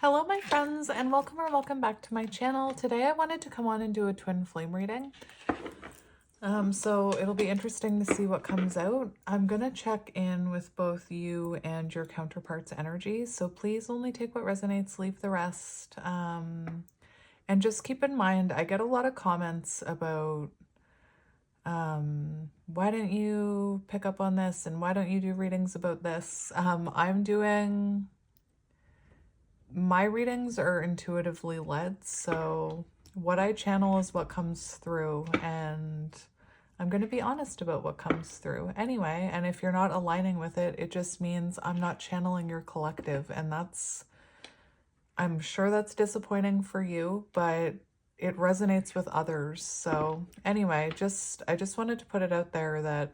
Hello my friends, and welcome or welcome back to my channel. Today I wanted to come on and do a twin flame reading. So it'll be interesting to see what comes out. I'm gonna check in with both you and your counterpart's energy, so please only take what resonates, leave the rest. And just keep in mind, I get a lot of comments about why don't you pick up on this and why don't you do readings about this. My readings are intuitively led, so what I channel is what comes through, and I'm going to be honest about what comes through anyway. And if you're not aligning with it, it just means I'm not channeling your collective, and I'm sure that's disappointing for you, but it resonates with others. So anyway, I just wanted to put it out there that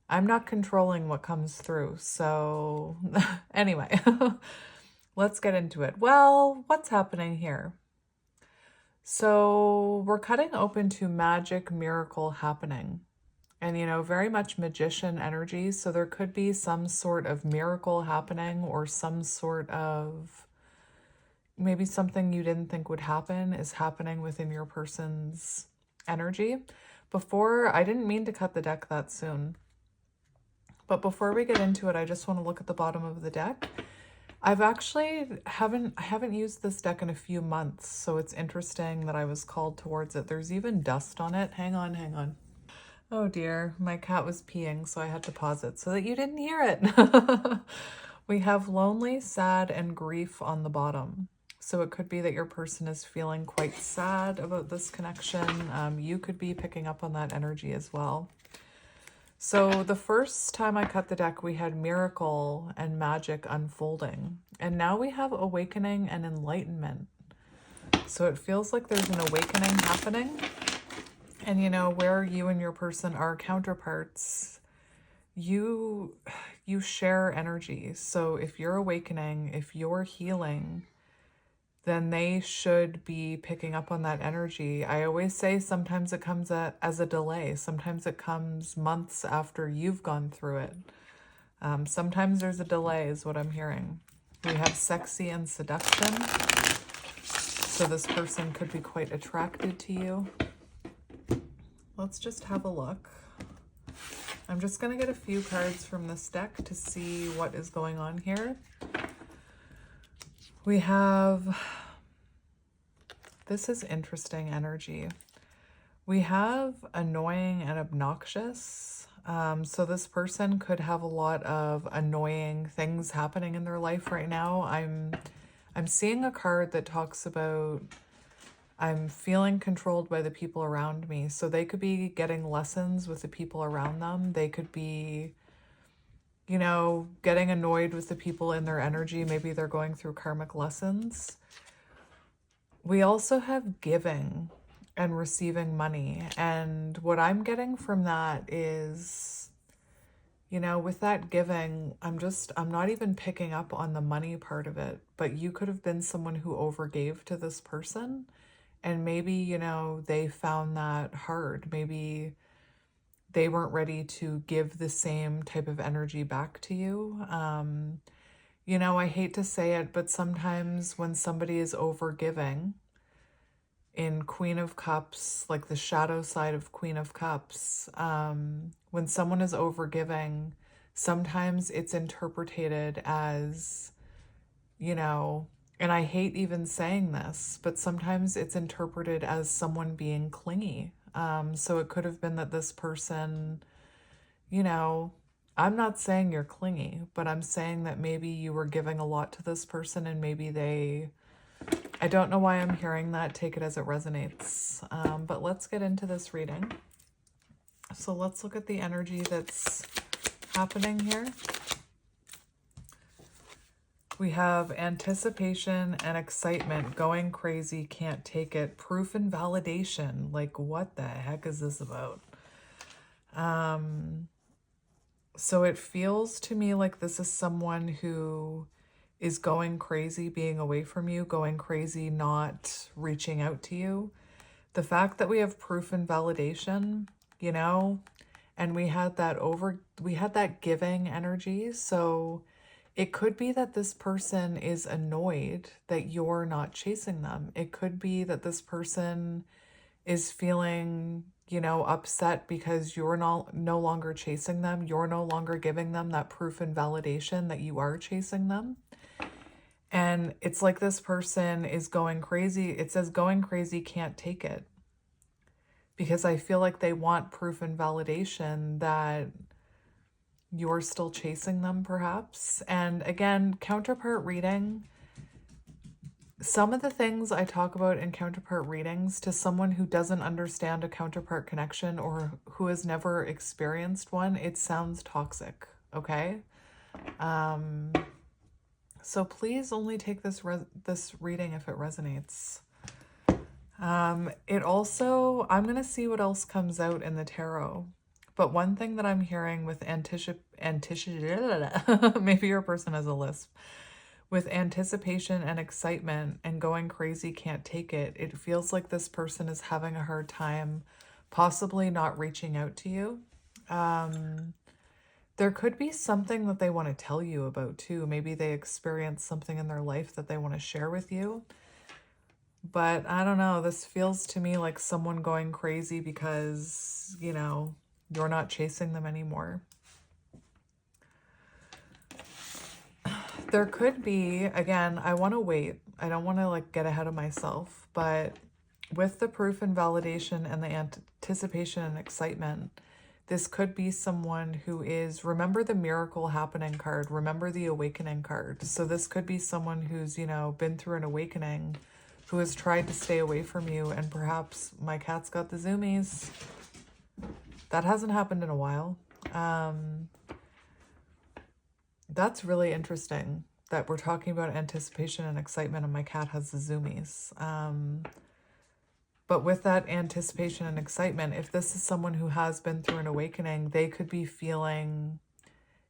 I'm not controlling what comes through. So anyway, let's get into it. Well, what's happening here? So we're cutting open to magic, miracle happening. And, very much magician energy. So there could be some sort of miracle happening, or some sort of, maybe something you didn't think would happen is happening within your person's energy. I didn't mean to cut the deck that soon. But before we get into it, I just want to look at the bottom of the deck. I haven't used this deck in a few months, so it's interesting that I was called towards it. There's even dust on it. Hang on. Oh dear, my cat was peeing, so I had to pause it so that you didn't hear it. We have lonely, sad, and grief on the bottom. So it could be that your person is feeling quite sad about this connection. You could be picking up on that energy as well. So the first time I cut the deck, we had miracle and magic unfolding. And now we have awakening and enlightenment. So it feels like there's an awakening happening. And where you and your person are counterparts, you share energy. So if you're awakening, if you're healing, then they should be picking up on that energy. I always say sometimes it comes as a delay. Sometimes it comes months after you've gone through it. Sometimes there's a delay is what I'm hearing. We have sexy and seduction. So this person could be quite attracted to you. Let's just have a look. I'm just going to get a few cards from this deck to see what is going on here. We have, this is interesting energy. We have annoying and obnoxious. So this person could have a lot of annoying things happening in their life right now. I'm seeing a card that talks about I'm feeling controlled by the people around me. So they could be getting lessons with the people around them. They could be getting annoyed with the people in their energy. Maybe they're going through karmic lessons. We also have giving and receiving money. And what I'm getting from that is, with that giving, I'm not even picking up on the money part of it, but you could have been someone who overgave to this person. And maybe, they found that hard. Maybe they weren't ready to give the same type of energy back to you. I hate to say it, but sometimes when somebody is overgiving in Queen of Cups, like the shadow side of Queen of Cups, when someone is overgiving, sometimes it's interpreted as, and I hate even saying this, but sometimes it's interpreted as someone being clingy. So it could have been that this person, I'm not saying you're clingy, but I'm saying that maybe you were giving a lot to this person and maybe I don't know why I'm hearing that. Take it as it resonates. But let's get into this reading. So let's look at the energy that's happening here. We have anticipation and excitement, going crazy, can't take it, proof and validation. Like, what the heck is this about? So it feels to me like this is someone who is going crazy being away from you, going crazy not reaching out to you. The fact that we have proof and validation, and we had that giving energy. So It could be that this person is annoyed that you're not chasing them. It could be that this person is feeling, you know, upset because you're no longer chasing them. You're no longer giving them that proof and validation that you are chasing them. And it's like this person is going crazy. It says going crazy can't take it. Because I feel like they want proof and validation that you're still chasing them, perhaps. And again, counterpart reading, some of the things I talk about in counterpart readings to someone who doesn't understand a counterpart connection or who has never experienced one, it sounds toxic, okay? So please only take this reading if it resonates. It also, I'm going to see what else comes out in the tarot. But one thing that I'm hearing with maybe your person has a lisp. With anticipation and excitement and going crazy can't take it, it feels like this person is having a hard time possibly not reaching out to you. There could be something that they want to tell you about too. Maybe they experienced something in their life that they want to share with you. But I don't know, this feels to me like someone going crazy because, you know, you're not chasing them anymore. There could be, again, I want to wait. I don't want to like get ahead of myself, but with the proof and validation and the anticipation and excitement, this could be someone who is, remember the miracle happening card, remember the awakening card. So this could be someone who's, you know, been through an awakening, who has tried to stay away from you, and perhaps my cat's got the zoomies. That hasn't happened in a while. That's really interesting that we're talking about anticipation and excitement and my cat has the zoomies. But with that anticipation and excitement, if this is someone who has been through an awakening, they could be feeling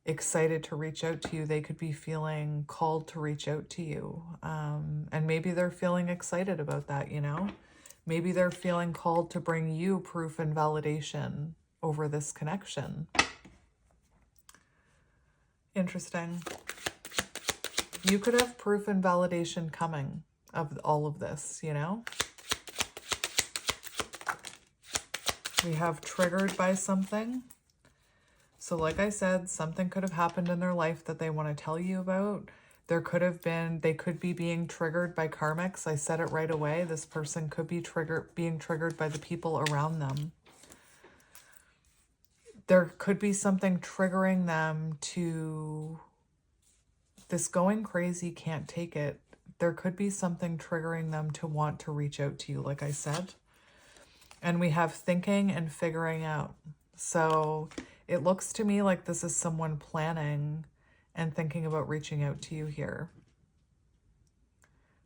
excited to reach out to you. They could be feeling called to reach out to you. And maybe they're feeling excited about that, you know? Maybe they're feeling called to bring you proof and validation over this connection. Interesting. You could have proof and validation coming of all of this, you know? We have triggered by something. So like I said, something could have happened in their life that they want to tell you about. There could have been, they could be being triggered by karmics. I said it right away. This person could be being triggered by the people around them. There could be something triggering them to, this going crazy can't take it. There could be something triggering them to want to reach out to you, like I said. And we have thinking and figuring out. So it looks to me like this is someone planning and thinking about reaching out to you here.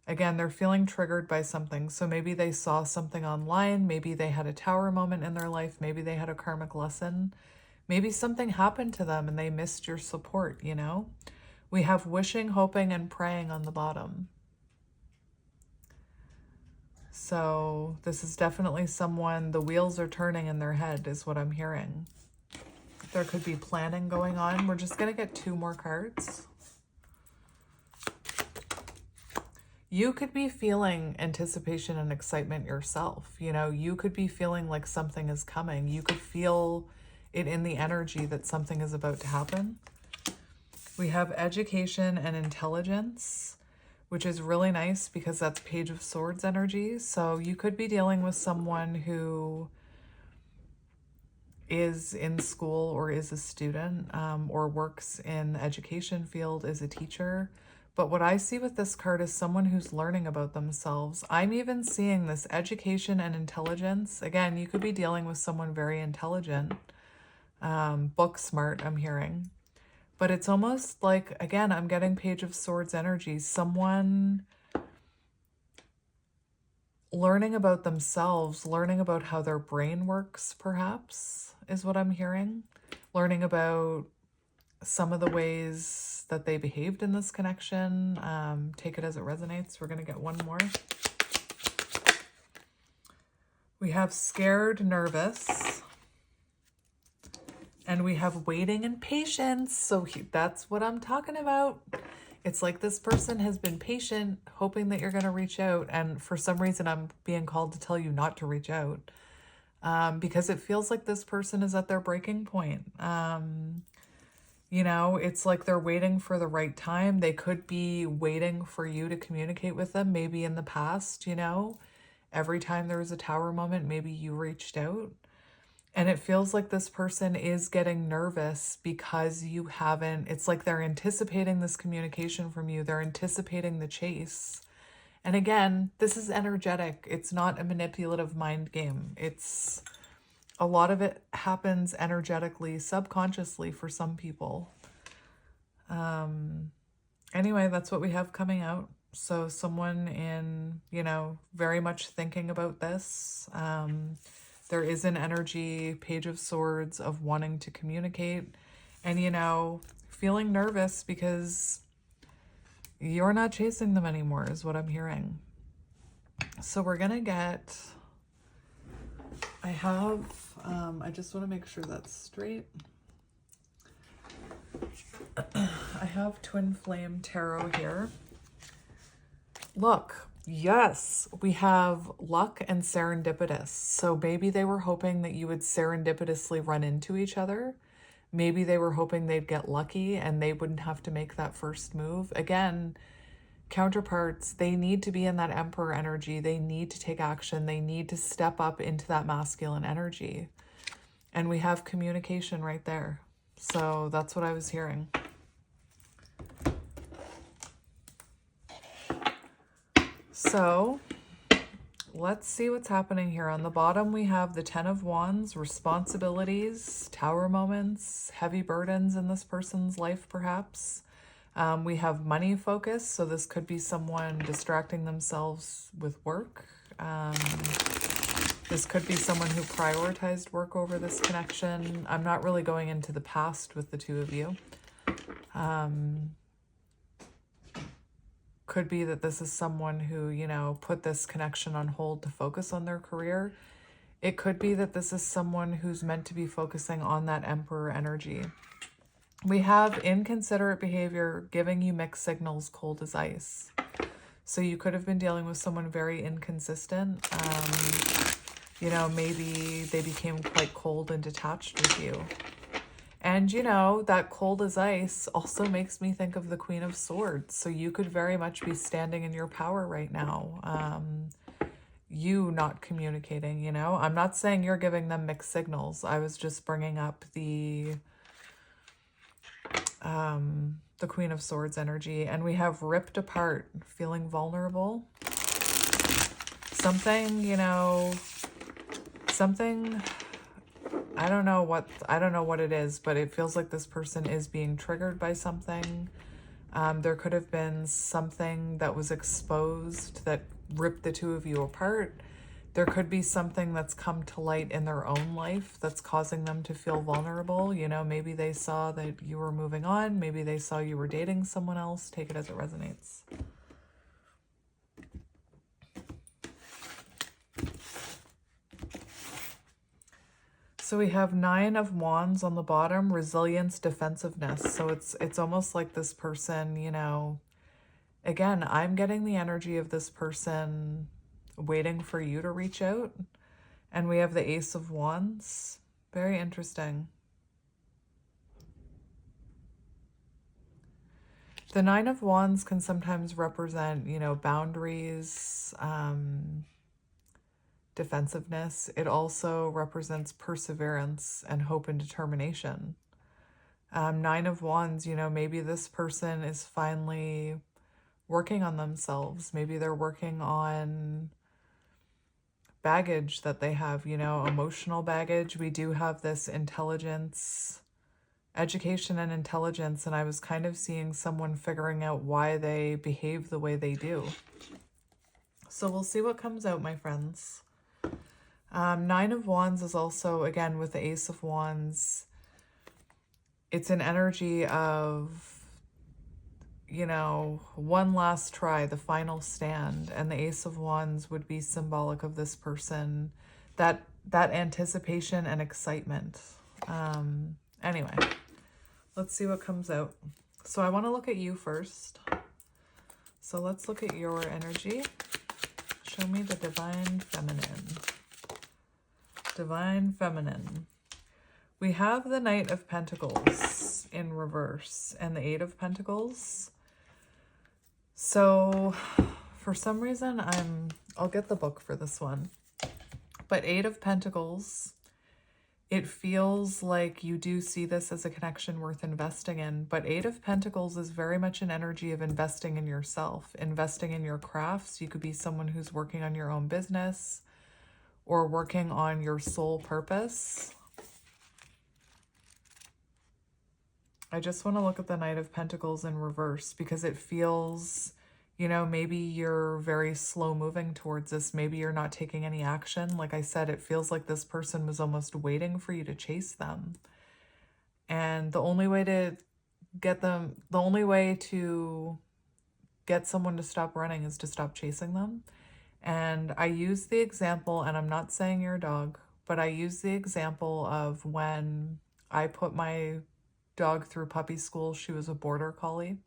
Again, they're feeling triggered by something. So maybe they saw something online. Maybe they had a tower moment in their life. Maybe they had a karmic lesson. Maybe something happened to them and they missed your support, you know? We have wishing, hoping, and praying on the bottom. So this is definitely someone, the wheels are turning in their head is what I'm hearing. There could be planning going on. We're just going to get 2 more cards. You could be feeling anticipation and excitement yourself. You know, you could be feeling like something is coming. You could feel it in the energy that something is about to happen. We have education and intelligence, which is really nice because that's Page of Swords energy. So you could be dealing with someone who is in school or is a student or works in the education field, is a teacher. But what I see with this card is someone who's learning about themselves. I'm even seeing this education and intelligence. Again, you could be dealing with someone very intelligent, book smart, I'm hearing. But it's almost like, again, I'm getting Page of Swords energy. Someone learning about themselves, learning about how their brain works, perhaps, is what I'm hearing. Learning about some of the ways that they behaved in this connection. Take it as it resonates. We're going to get one more. We have scared, nervous, And we have waiting and patience. So that's what I'm talking about. It's like this person has been patient, hoping that you're going to reach out. And for some reason, I'm being called to tell you not to reach out. Because it feels like this person is at their breaking point. You know, it's like they're waiting for the right time. They could be waiting for you to communicate with them. Maybe in the past, you know, every time there was a tower moment, maybe you reached out. And it feels like this person is getting nervous because you haven't, it's like they're anticipating this communication from you. They're anticipating the chase. And again, this is energetic. It's not a manipulative mind game. It's a lot of it happens energetically, subconsciously for some people. Anyway, that's what we have coming out. So someone in, you know, very much thinking about this. There is an energy, Page of Swords, of wanting to communicate and, you know, feeling nervous because you're not chasing them anymore is what I'm hearing. So we're going to get, I have, I just want to make sure that's straight. I have Twin Flame Tarot here. Look, yes, we have luck and serendipitous. So maybe they were hoping that you would serendipitously run into each other. Maybe they were hoping they'd get lucky and they wouldn't have to make that first move. Again, counterparts, they need to be in that Emperor energy. They need to take action. They need to step up into that masculine energy. And we have communication right there. So that's what I was hearing. So let's see what's happening here. On the bottom, we have the 10 of Wands, responsibilities, tower moments, heavy burdens in this person's life, perhaps. We have money focus. So this could be someone distracting themselves with work. This could be someone who prioritized work over this connection. I'm not really going into the past with the two of you. Could be that this is someone who, you know, put this connection on hold to focus on their career. It could be that this is someone who's meant to be focusing on that Emperor energy. We have inconsiderate behavior, giving you mixed signals, cold as ice. So you could have been dealing with someone very inconsistent. You know, maybe they became quite cold and detached with you. And, you know, that cold as ice also makes me think of the Queen of Swords. So you could very much be standing in your power right now. You not communicating, you know. I'm not saying you're giving them mixed signals. I was just bringing up the Queen of Swords energy. And we have ripped apart, feeling vulnerable. Something, you know, something... I don't know what it is, but it feels like this person is being triggered by something. There could have been something that was exposed that ripped the two of you apart. There could be something that's come to light in their own life that's causing them to feel vulnerable. You know, maybe they saw that you were moving on. Maybe they saw you were dating someone else. Take it as it resonates. So we have 9 of Wands on the bottom, resilience, defensiveness. So it's almost like this person, you know, again, I'm getting the energy of this person waiting for you to reach out. And we have the Ace of Wands. Very interesting. The 9 of Wands can sometimes represent, you know, boundaries, defensiveness. It also represents perseverance and hope and determination. 9 of Wands, you know, maybe this person is finally working on themselves. Maybe they're working on baggage that they have, you know, emotional baggage. We do have this intelligence, education and intelligence, and I was kind of seeing someone figuring out why they behave the way they do. So we'll see what comes out, my friends. 9 of Wands is also, again, with the Ace of Wands, it's an energy of, you know, one last try, the final stand. And the Ace of Wands would be symbolic of this person, that anticipation and excitement. Anyway, let's see what comes out. So I want to look at you first. So let's look at your energy. Show me the Divine Feminine. Divine Feminine. We have the Knight of Pentacles in reverse and the Eight of Pentacles. So for some reason, I'll get the book for this one. But Eight of Pentacles, it feels like you do see this as a connection worth investing in. But Eight of Pentacles is very much an energy of investing in yourself, investing in your crafts. You could be someone who's working on your own business or working on your soul purpose. I just want to look at the Knight of Pentacles in reverse because it feels, you know, maybe you're very slow moving towards this. Maybe you're not taking any action. Like I said, it feels like this person was almost waiting for you to chase them. And the only way to get someone to stop running is to stop chasing them. And I use the example, and I'm not saying you're a dog, but I use the example of when I put my dog through puppy school. She was a border collie.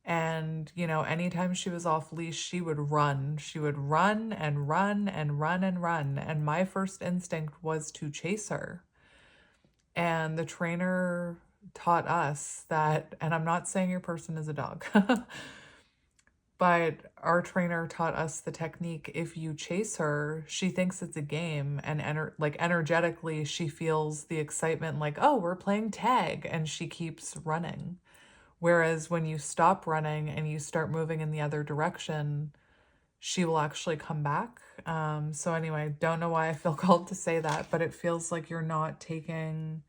And, you know, anytime she was off leash, she would run. She would run and run and run and run. And my first instinct was to chase her. And the trainer taught us that, and I'm not saying your person is a dog, but our trainer taught us the technique. If you chase her, she thinks it's a game, and energetically she feels the excitement, like, oh, we're playing tag, and she keeps running. Whereas when you stop running and you start moving in the other direction, she will actually come back. So anyway, don't know why I feel called to say that, but it feels like you're not taking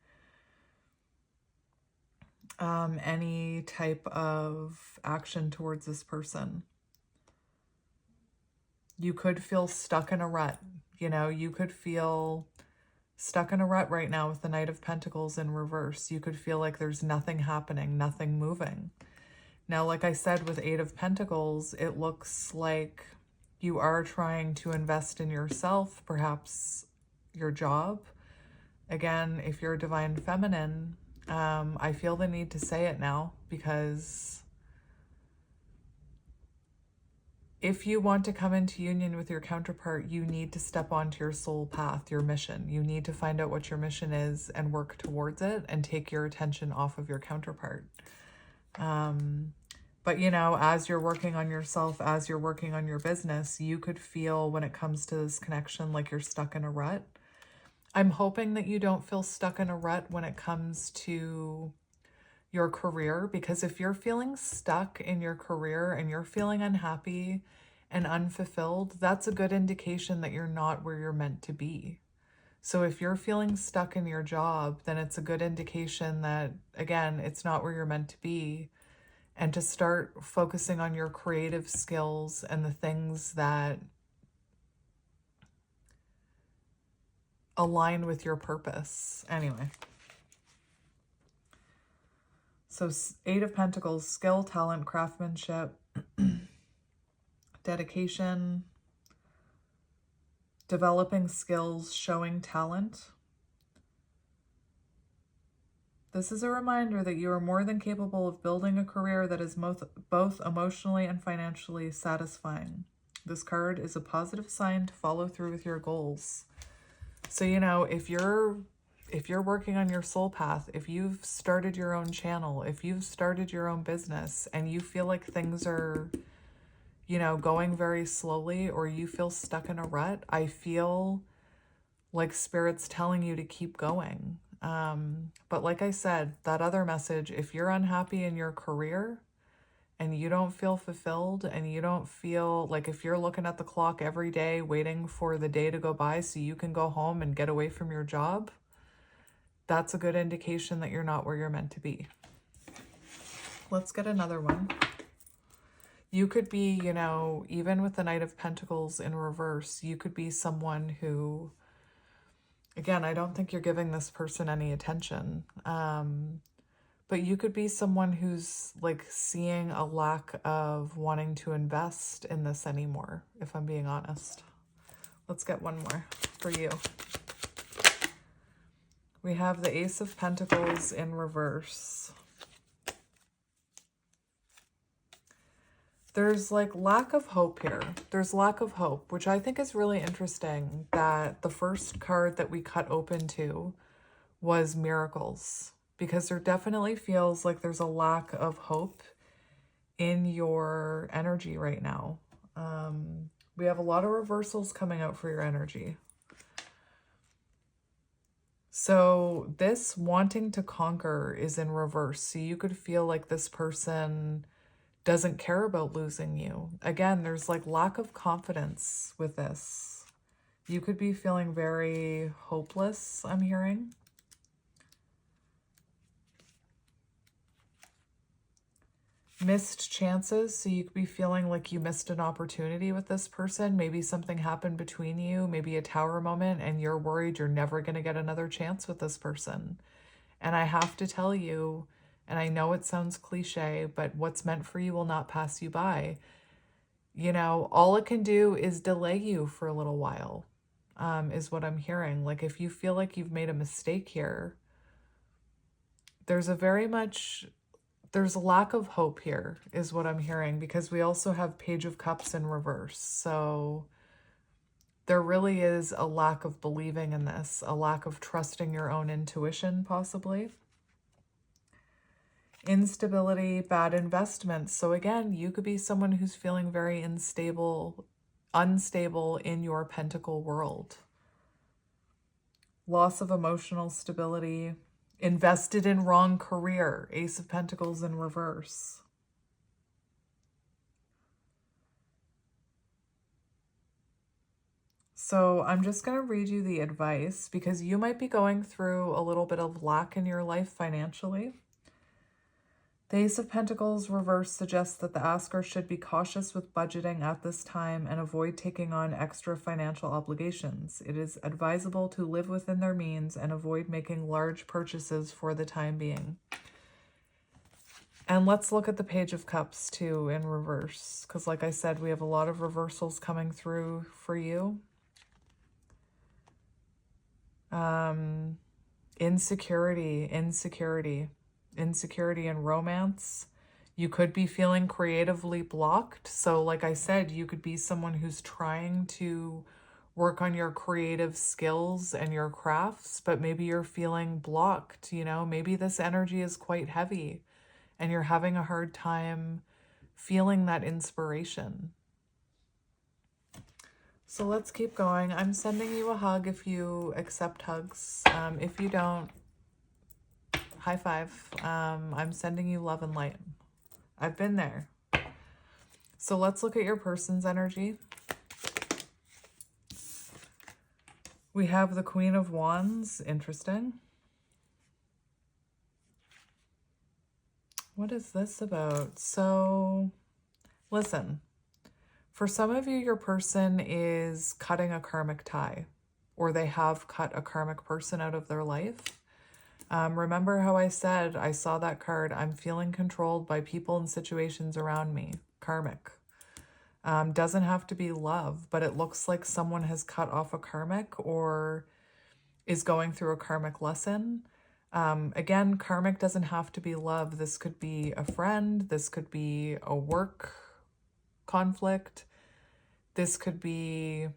any type of action towards this person. You could feel stuck in a rut. You know, you could feel stuck in a rut right now with the Knight of Pentacles in reverse. You could feel like there's nothing happening, nothing moving. Now, like I said, with Eight of Pentacles, it looks like you are trying to invest in yourself, perhaps your job. Again, if you're a Divine Feminine, I feel the need to say it now, because if you want to come into union with your counterpart, you need to step onto your soul path, your mission. You need to find out what your mission is and work towards it and take your attention off of your counterpart. But, you know, as you're working on yourself, as you're working on your business, you could feel, when it comes to this connection, like you're stuck in a rut. I'm hoping that you don't feel stuck in a rut when it comes to your career, because if you're feeling stuck in your career and you're feeling unhappy and unfulfilled, that's a good indication that you're not where you're meant to be. So if you're feeling stuck in your job, then it's a good indication that, again, it's not where you're meant to be, and to start focusing on your creative skills and the things that align with your purpose. Anyway. So Eight of Pentacles, skill, talent, craftsmanship, dedication, developing skills, showing talent. This is a reminder that you are more than capable of building a career that is both emotionally and financially satisfying. This card is a positive sign to follow through with your goals. So, you know, if you're working on your soul path, if you've started your own channel, if you've started your own business and you feel like things are, you know, going very slowly, or you feel stuck in a rut, I feel like Spirit's telling you to keep going. But like I said, that other message, if you're unhappy in your career and you don't feel fulfilled, and you don't feel like, if you're looking at the clock every day waiting for the day to go by so you can go home and get away from your job, that's a good indication that you're not where you're meant to be. Let's get another one. You could be, you know, even with the Knight of Pentacles in reverse, you could be someone who, again, I don't think you're giving this person any attention. But you could be someone who's like seeing a lack of wanting to invest in this anymore, if I'm being honest. Let's get one more for you. We have the Ace of Pentacles in reverse. There's like lack of hope here. There's lack of hope, which I think is really interesting that the first card that we cut open to was miracles, because there definitely feels like there's a lack of hope in your energy right now. We have a lot of reversals coming out for your energy. So this wanting to conquer is in reverse. So you could feel like this person doesn't care about losing you. Again, there's like lack of confidence with this. You could be feeling very hopeless, I'm hearing. Missed chances. So you could be feeling like you missed an opportunity with this person. Maybe something happened between you, maybe a tower moment, and you're worried you're never going to get another chance with this person. And I have to tell you, and I know it sounds cliche, but what's meant for you will not pass you by. You know, all it can do is delay you for a little while, is what I'm hearing. Like if you feel like you've made a mistake here, there's a lack of hope here, is what I'm hearing, because we also have Page of Cups in reverse. So there really is a lack of believing in this, a lack of trusting your own intuition, possibly. Instability, bad investments. So again, you could be someone who's feeling very unstable in your pentacle world. Loss of emotional stability. Invested in wrong career. Ace of Pentacles in reverse. So I'm just going to read you the advice because you might be going through a little bit of lack in your life financially. The Ace of Pentacles reverse suggests that the asker should be cautious with budgeting at this time and avoid taking on extra financial obligations. It is advisable to live within their means and avoid making large purchases for the time being. And let's look at the Page of Cups too in reverse, because like I said, we have a lot of reversals coming through for you. Insecurity in romance. You could be feeling creatively blocked. So like I said, you could be someone who's trying to work on your creative skills and your crafts, but maybe you're feeling blocked, you know, maybe this energy is quite heavy and you're having a hard time feeling that inspiration. So let's keep going. I'm sending you a hug if you accept hugs. If you don't, high five. I'm sending you love and light. I've been there. So let's look at your person's energy. We have the Queen of Wands. Interesting. What is this about? So, listen. For some of you, your person is cutting a karmic tie, or they have cut a karmic person out of their life. Remember how I said, I saw that card, I'm feeling controlled by people and situations around me. Karmic. Doesn't have to be love, but it looks like someone has cut off a karmic or is going through a karmic lesson. Again, karmic doesn't have to be love. This could be a friend. This could be a work conflict. This could be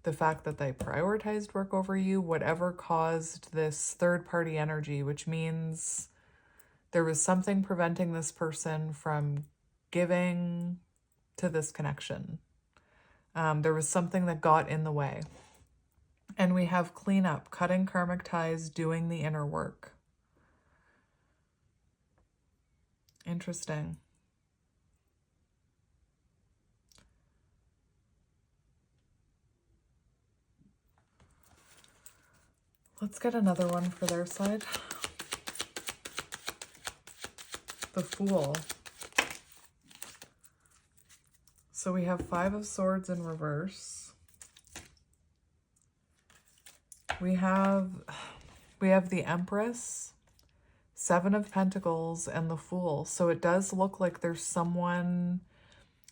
the fact that they prioritized work over you, whatever caused this third-party energy, which means there was something preventing this person from giving to this connection. There was something that got in the way. And we have cleanup, cutting karmic ties, doing the inner work. Interesting. Let's get another one for their side. The Fool. So we have Five of Swords in reverse. We have the Empress, Seven of Pentacles, and the Fool. So it does look like there's someone,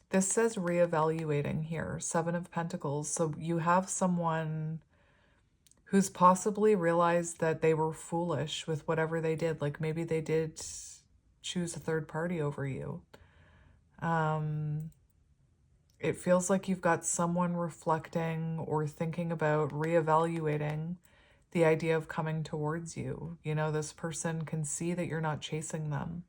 this says reevaluating here, Seven of Pentacles. So you have someone who's possibly realized that they were foolish with whatever they did. Like maybe they did choose a third party over you. It feels like you've got someone reflecting or thinking about reevaluating the idea of coming towards you. You know, this person can see that you're not chasing them.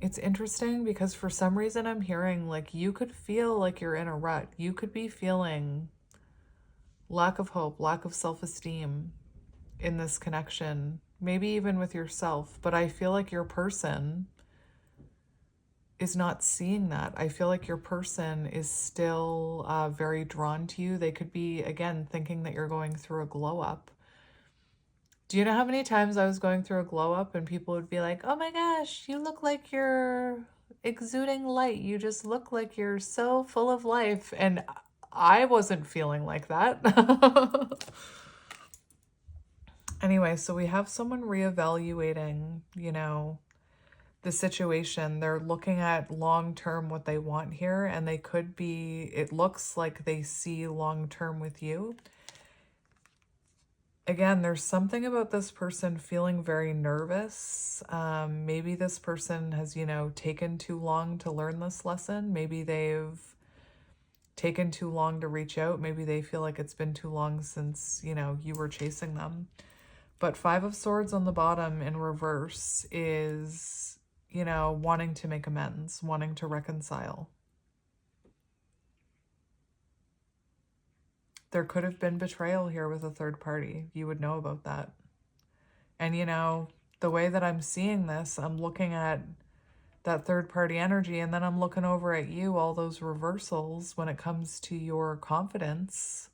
It's interesting because for some reason I'm hearing like you could feel like you're in a rut. You could be feeling lack of hope, lack of self-esteem in this connection, maybe even with yourself. But I feel like your person is not seeing that. I feel like your person is still very drawn to you. They could be, again, thinking that you're going through a glow up. Do you know how many times I was going through a glow up and people would be like, oh my gosh, you look like you're exuding light. You just look like you're so full of life. And I wasn't feeling like that. Anyway, so we have someone reevaluating, you know, the situation. They're looking at long-term what they want here, and they could be, it looks like they see long-term with you. Again, there's something about this person feeling very nervous. Maybe this person has, you know, taken too long to learn this lesson. Maybe they've taken too long to reach out. Maybe they feel like it's been too long since, you know, you were chasing them. But Five of Swords on the bottom in reverse is, you know, wanting to make amends, wanting to reconcile. There could have been betrayal here with a third party. You would know about that. And, you know, the way that I'm seeing this, I'm looking at that third party energy, and then I'm looking over at you, all those reversals when it comes to your confidence.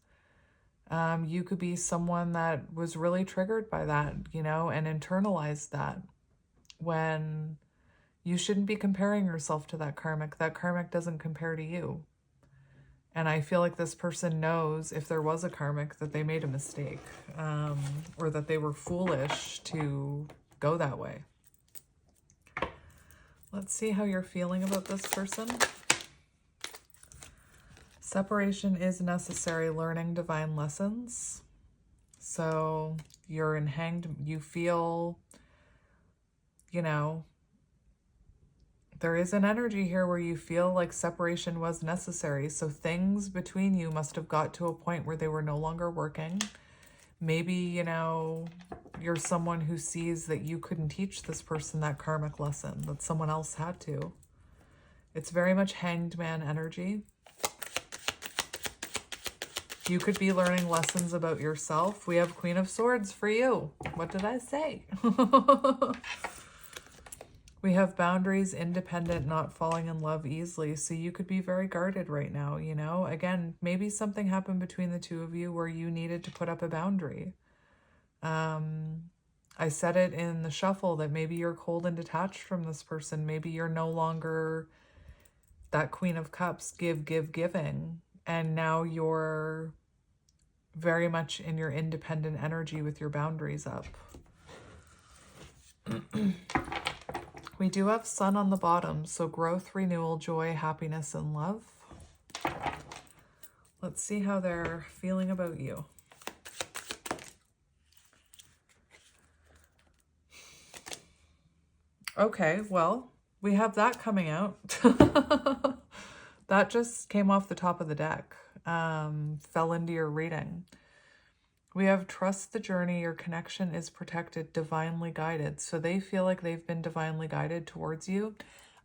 You could be someone that was really triggered by that, you know, and internalized that when you shouldn't be comparing yourself to that karmic. That karmic doesn't compare to you. And I feel like this person knows, if there was a karmic, that they made a mistake, or that they were foolish to go that way. Let's see how you're feeling about this person. Separation is necessary, learning divine lessons. So you're in you feel, you know, there is an energy here where you feel like separation was necessary. So things between you must have got to a point where they were no longer working. Maybe, you know, you're someone who sees that you couldn't teach this person that karmic lesson, that someone else had to. It's very much Hanged Man energy. You could be learning lessons about yourself. We have Queen of Swords for you. What did I say? We have boundaries, independent, not falling in love easily. So you could be very guarded right now, you know? Again, maybe something happened between the two of you where you needed to put up a boundary. I said it in the shuffle that maybe you're cold and detached from this person. Maybe you're no longer that Queen of Cups, giving. And now you're very much in your independent energy with your boundaries up. We do have Sun on the bottom, so growth, renewal, joy, happiness, and love. Let's see how they're feeling about you. Okay, well, we have that coming out. That just came off the top of the deck, fell into your reading. We have trust the journey, your connection is protected, divinely guided. So they feel like they've been divinely guided towards you.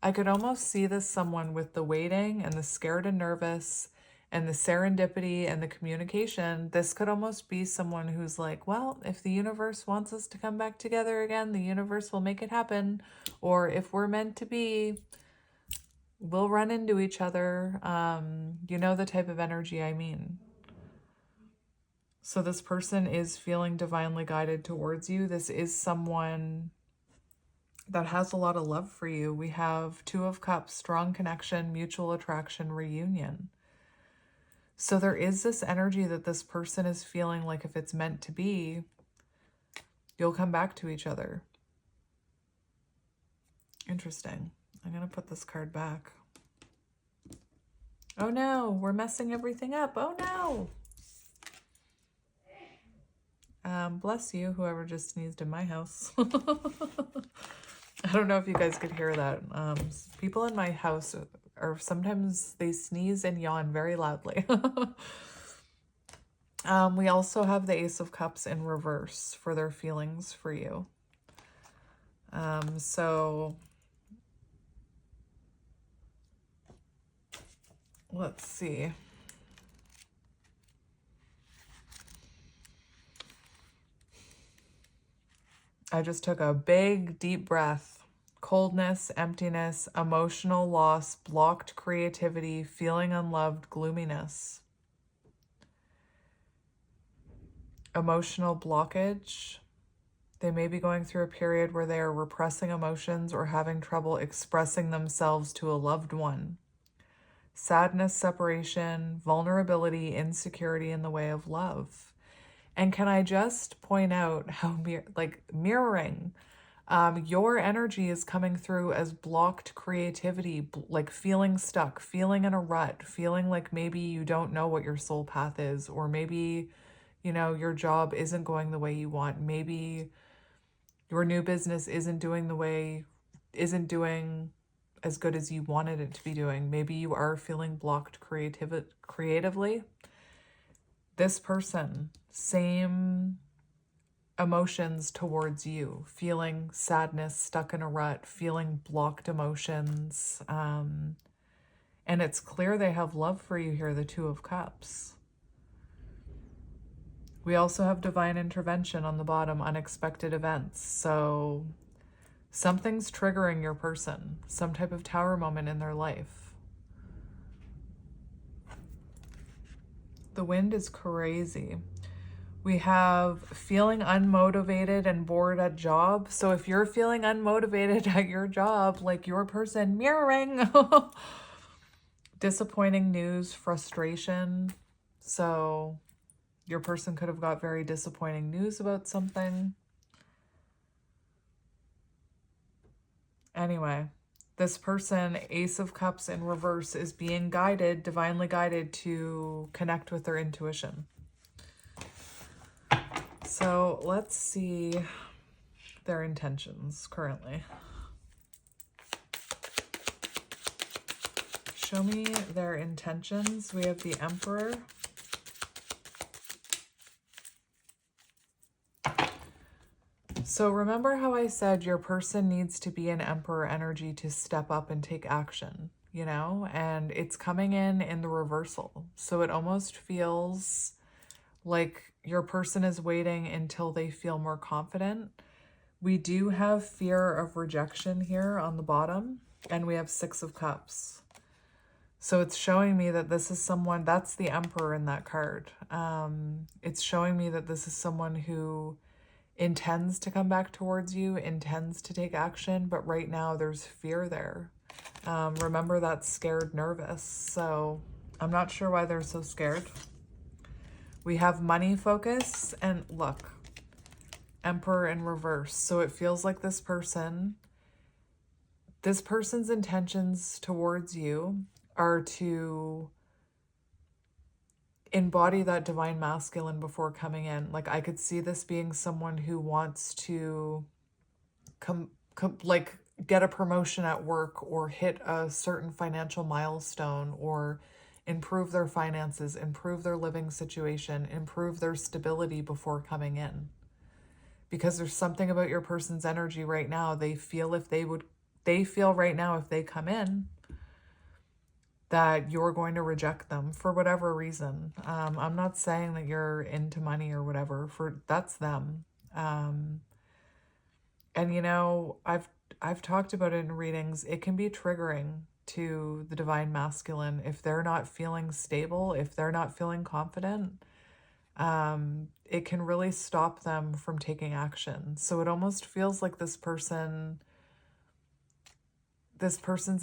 I could almost see this someone with the waiting and the scared and nervous and the serendipity and the communication. This could almost be someone who's like, well, if the universe wants us to come back together again, the universe will make it happen. Or if we're meant to be, we'll run into each other. You know the type of energy I mean. So this person is feeling divinely guided towards you. This is someone that has a lot of love for you. We have Two of Cups, strong connection, mutual attraction, reunion. So there is this energy that this person is feeling like if it's meant to be, you'll come back to each other. Interesting. I'm going to put this card back. Oh no, we're messing everything up. Oh no. Bless you, whoever just sneezed in my house. I don't know if you guys could hear that. People in my house are sometimes they sneeze and yawn very loudly. We also have the Ace of Cups in reverse for their feelings for you. So let's see. I just took a big, deep breath. Coldness, emptiness, emotional loss, blocked creativity, feeling unloved, gloominess. Emotional blockage. They may be going through a period where they are repressing emotions or having trouble expressing themselves to a loved one. Sadness, separation, vulnerability, insecurity in the way of love. And can I just point out how, mirroring, your energy is coming through as blocked creativity, like feeling stuck, feeling in a rut, feeling like maybe you don't know what your soul path is, or maybe, you know, your job isn't going the way you want. Maybe your new business isn't doing as good as you wanted it to be doing. Maybe you are feeling blocked creatively. This person, same emotions towards you, feeling sadness, stuck in a rut, feeling blocked emotions. And it's clear they have love for you here, the Two of Cups. We also have divine intervention on the bottom, unexpected events. So something's triggering your person, some type of tower moment in their life. The wind is crazy. We have feeling unmotivated and bored at job. So if you're feeling unmotivated at your job, like your person, mirroring. Disappointing news, frustration. So your person could have got very disappointing news about something. Anyway, this person, Ace of Cups in reverse, is being guided, divinely guided, to connect with their intuition. So let's see their intentions currently. Show me their intentions. We have the Emperor. So remember how I said your person needs to be an Emperor energy to step up and take action, you know? And it's coming in the reversal. So it almost feels like your person is waiting until they feel more confident. We do have fear of rejection here on the bottom, and we have Six of Cups. So it's showing me that this is someone, that's the Emperor in that card. It's showing me that this is someone who intends to come back towards you, intends to take action, but right now there's fear there. Remember that scared, nervous. So I'm not sure why they're so scared. We have money focus, and look, Emperor in reverse. So it feels like this person's intentions towards you are to embody that divine masculine before coming in. Like I could see this being someone who wants to get a promotion at work, or hit a certain financial milestone, or improve their finances, improve their living situation, improve their stability before coming in. Because there's something about your person's energy right now. They feel right now if they come in that you're going to reject them for whatever reason. I'm not saying that you're into money or whatever, that's them. And you know, I've talked about it in readings. It can be triggering to the divine masculine if they're not feeling stable, if they're not feeling confident. It can really stop them from taking action. So it almost feels like this person's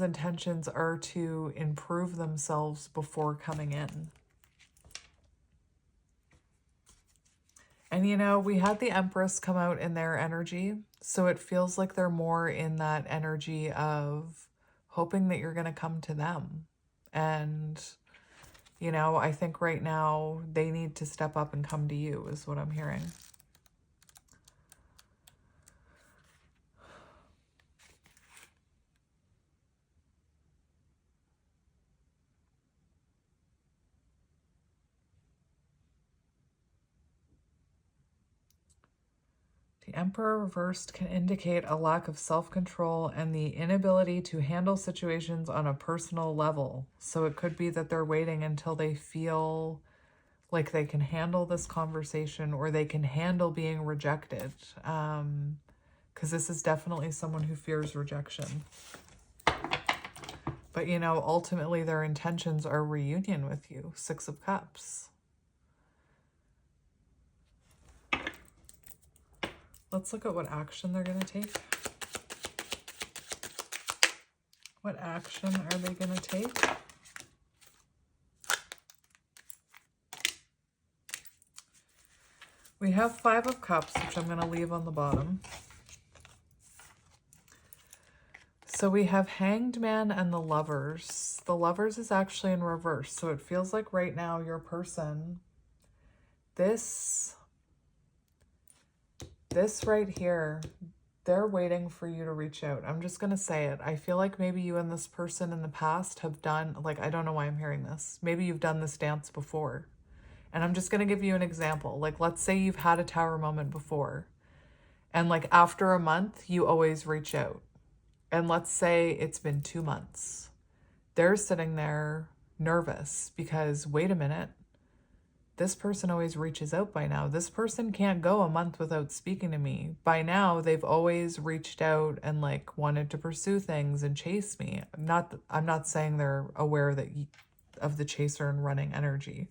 intentions are to improve themselves before coming in. And you know, we had the Empress come out in their energy. So it feels like they're more in that energy of hoping that you're going to come to them. And, you know, I think right now they need to step up and come to you is what I'm hearing. The Emperor reversed can indicate a lack of self-control and the inability to handle situations on a personal level. So it could be that they're waiting until they feel like they can handle this conversation or they can handle being rejected. Because this is definitely someone who fears rejection. But, you know, ultimately their intentions are reunion with you. Six of Cups. Let's look at what action they're going to take. What action are they going to take? We have Five of Cups, which I'm going to leave on the bottom. So we have Hanged Man and the Lovers. The Lovers is actually in reverse. So it feels like right now your person, this right here, they're waiting for you to reach out. I'm just going to say it. I feel like maybe you and this person in the past have done, like, I don't know why I'm hearing this. Maybe you've done this dance before. And I'm just going to give you an example. Like, let's say you've had a tower moment before. And like after a month, you always reach out. And let's say it's been 2 months. They're sitting there nervous because, wait a minute, this person always reaches out by now. This person can't go a month without speaking to me. By now, they've always reached out and like wanted to pursue things and chase me. I'm not saying they're aware that of the chaser and running energy.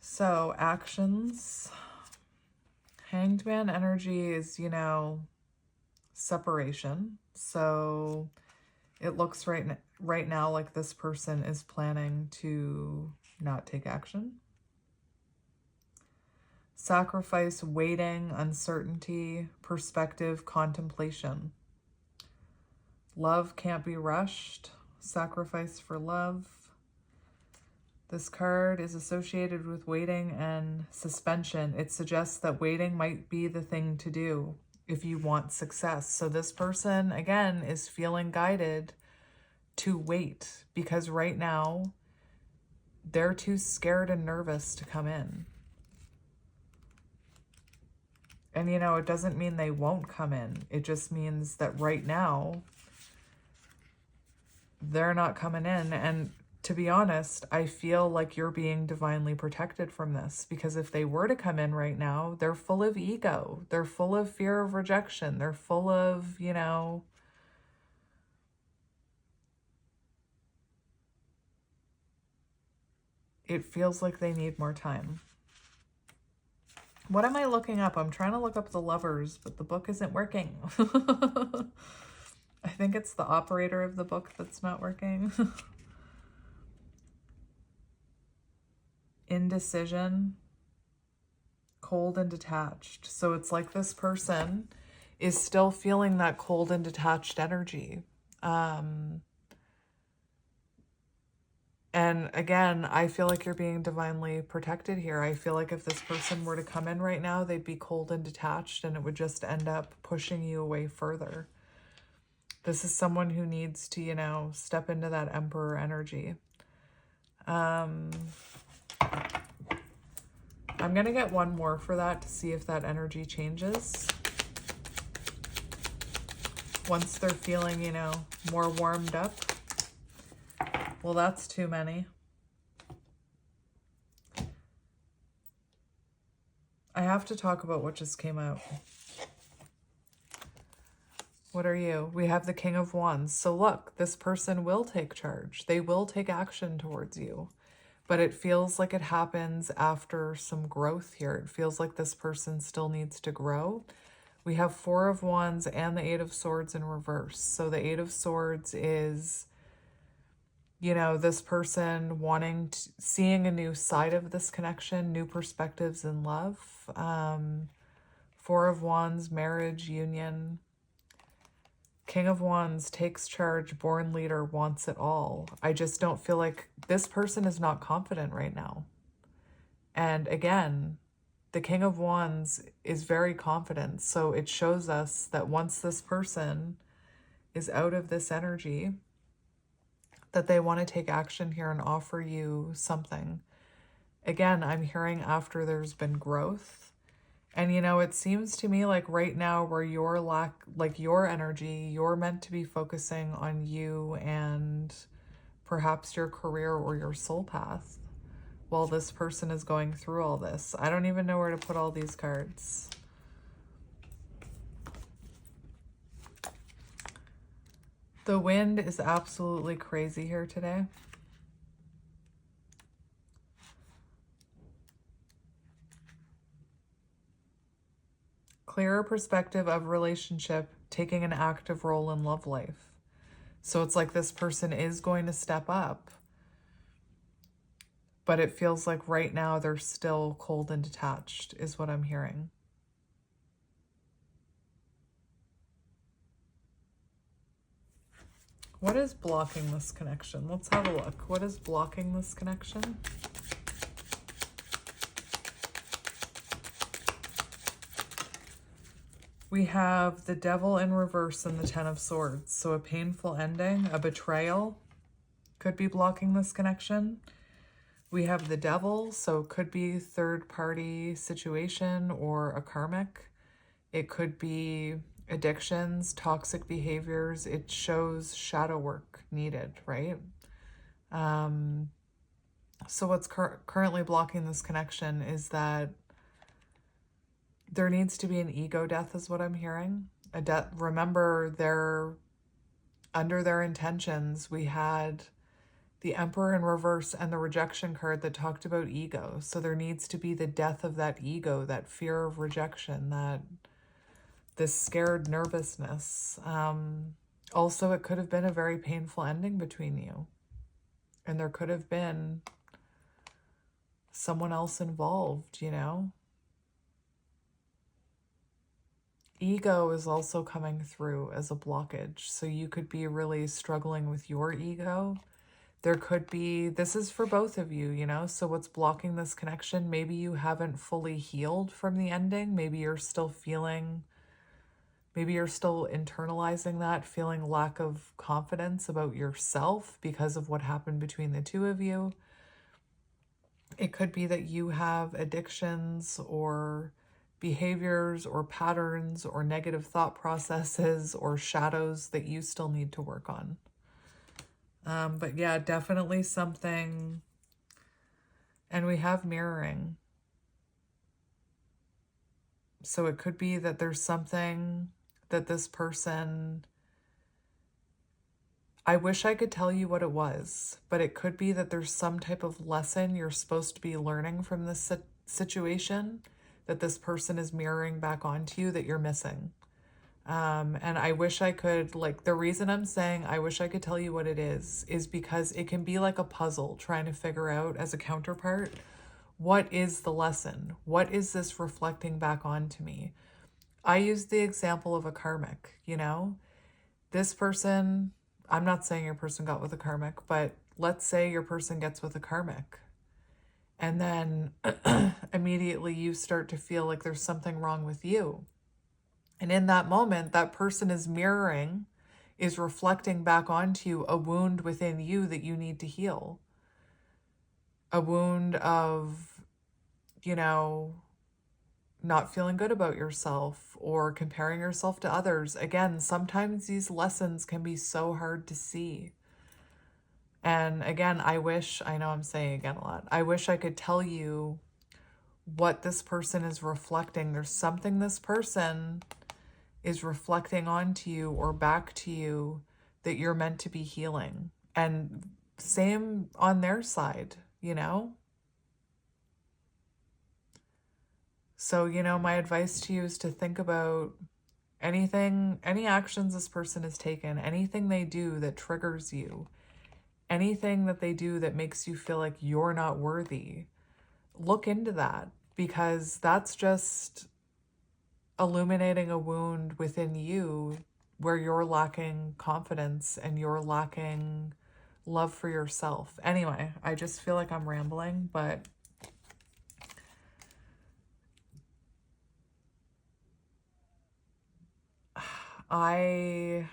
So actions, Hanged Man energy is, you know, separation. So it looks right now like this person is planning to not take action. Sacrifice, waiting, uncertainty, perspective, contemplation. Love can't be rushed. Sacrifice for love. This card is associated with waiting and suspension. It suggests that waiting might be the thing to do if you want success. So this person, again, is feeling guided to wait because right now they're too scared and nervous to come in. And, you know, it doesn't mean they won't come in. It just means that right now they're not coming in. And to be honest, I feel like you're being divinely protected from this because if they were to come in right now, they're full of ego. They're full of fear of rejection. They're full of, you know, it feels like they need more time. What am I looking up? I'm trying to look up the Lovers, but the book isn't working. I think it's the operator of the book that's not working. Indecision, cold and detached. So it's like this person is still feeling that cold and detached energy. And again, I feel like you're being divinely protected here. I feel like if this person were to come in right now, they'd be cold and detached and it would just end up pushing you away further. This is someone who needs to, you know, step into that Emperor energy. I'm going to get one more for that to see if that energy changes. Once they're feeling, you know, more warmed up. Well, that's too many. I have to talk about what just came out. What are you? We have the King of Wands. So look, this person will take charge. They will take action towards you. But it feels like it happens after some growth here. It feels like this person still needs to grow. We have Four of Wands and the Eight of Swords in reverse. So the Eight of Swords is, you know, this person wanting to, seeing a new side of this connection, new perspectives in love. Four of Wands, marriage, union. King of Wands takes charge, born leader, wants it all. I just don't feel like this person is not confident right now. And again, the King of Wands is very confident. So it shows us that once this person is out of this energy, that they want to take action here and offer you something. Again, I'm hearing after there's been growth. And, you know, it seems to me like right now where your your energy, you're meant to be focusing on you and perhaps your career or your soul path while this person is going through all this. I don't even know where to put all these cards. The wind is absolutely crazy here today. Clearer perspective of relationship, taking an active role in love life. So it's like this person is going to step up, but it feels like right now they're still cold and detached, is what I'm hearing. What is blocking this connection? Let's have a look. What is blocking this connection? We have the Devil in reverse and the Ten of Swords. So a painful ending, a betrayal could be blocking this connection. We have the Devil, so it could be third-party situation or a karmic. It could be addictions, toxic behaviors. It shows shadow work needed, right? So what's currently blocking this connection is that there needs to be an ego death, is what I'm hearing. A death. Remember, under their intentions, we had the Emperor in reverse and the rejection card that talked about ego. So there needs to be the death of that ego, that fear of rejection, this scared nervousness. Also, it could have been a very painful ending between you. And there could have been someone else involved, you know? Ego is also coming through as a blockage. So you could be really struggling with your ego. There could be, this is for both of you, you know? So what's blocking this connection? Maybe you haven't fully healed from the ending. Maybe you're still internalizing that, feeling lack of confidence about yourself because of what happened between the two of you. It could be that you have addictions or behaviors or patterns or negative thought processes or shadows that you still need to work on. But yeah, definitely something. And we have mirroring. So it could be that there's something that this person, I wish I could tell you what it was, but it could be that there's some type of lesson you're supposed to be learning from this situation that this person is mirroring back onto you that you're missing. And I wish I could, the reason I'm saying I wish I could tell you what it is because it can be like a puzzle trying to figure out as a counterpart, what is the lesson? What is this reflecting back onto me? I use the example of a karmic, you know? This person, I'm not saying your person got with a karmic, but let's say your person gets with a karmic. And then immediately you start to feel like there's something wrong with you. And in that moment, that person is mirroring, is reflecting back onto you a wound within you that you need to heal. A wound of, you know, not feeling good about yourself or comparing yourself to others. Again, sometimes these lessons can be so hard to see. And again, I know I'm saying again a lot. I wish I could tell you what this person is reflecting. There's something this person is reflecting onto you or back to you that you're meant to be healing. And same on their side, you know? So, you know, my advice to you is to think about any actions this person has taken, anything they do that triggers you, anything that they do that makes you feel like you're not worthy. Look into that, because that's just illuminating a wound within you where you're lacking confidence and you're lacking love for yourself. Anyway, I just feel like I'm rambling, but I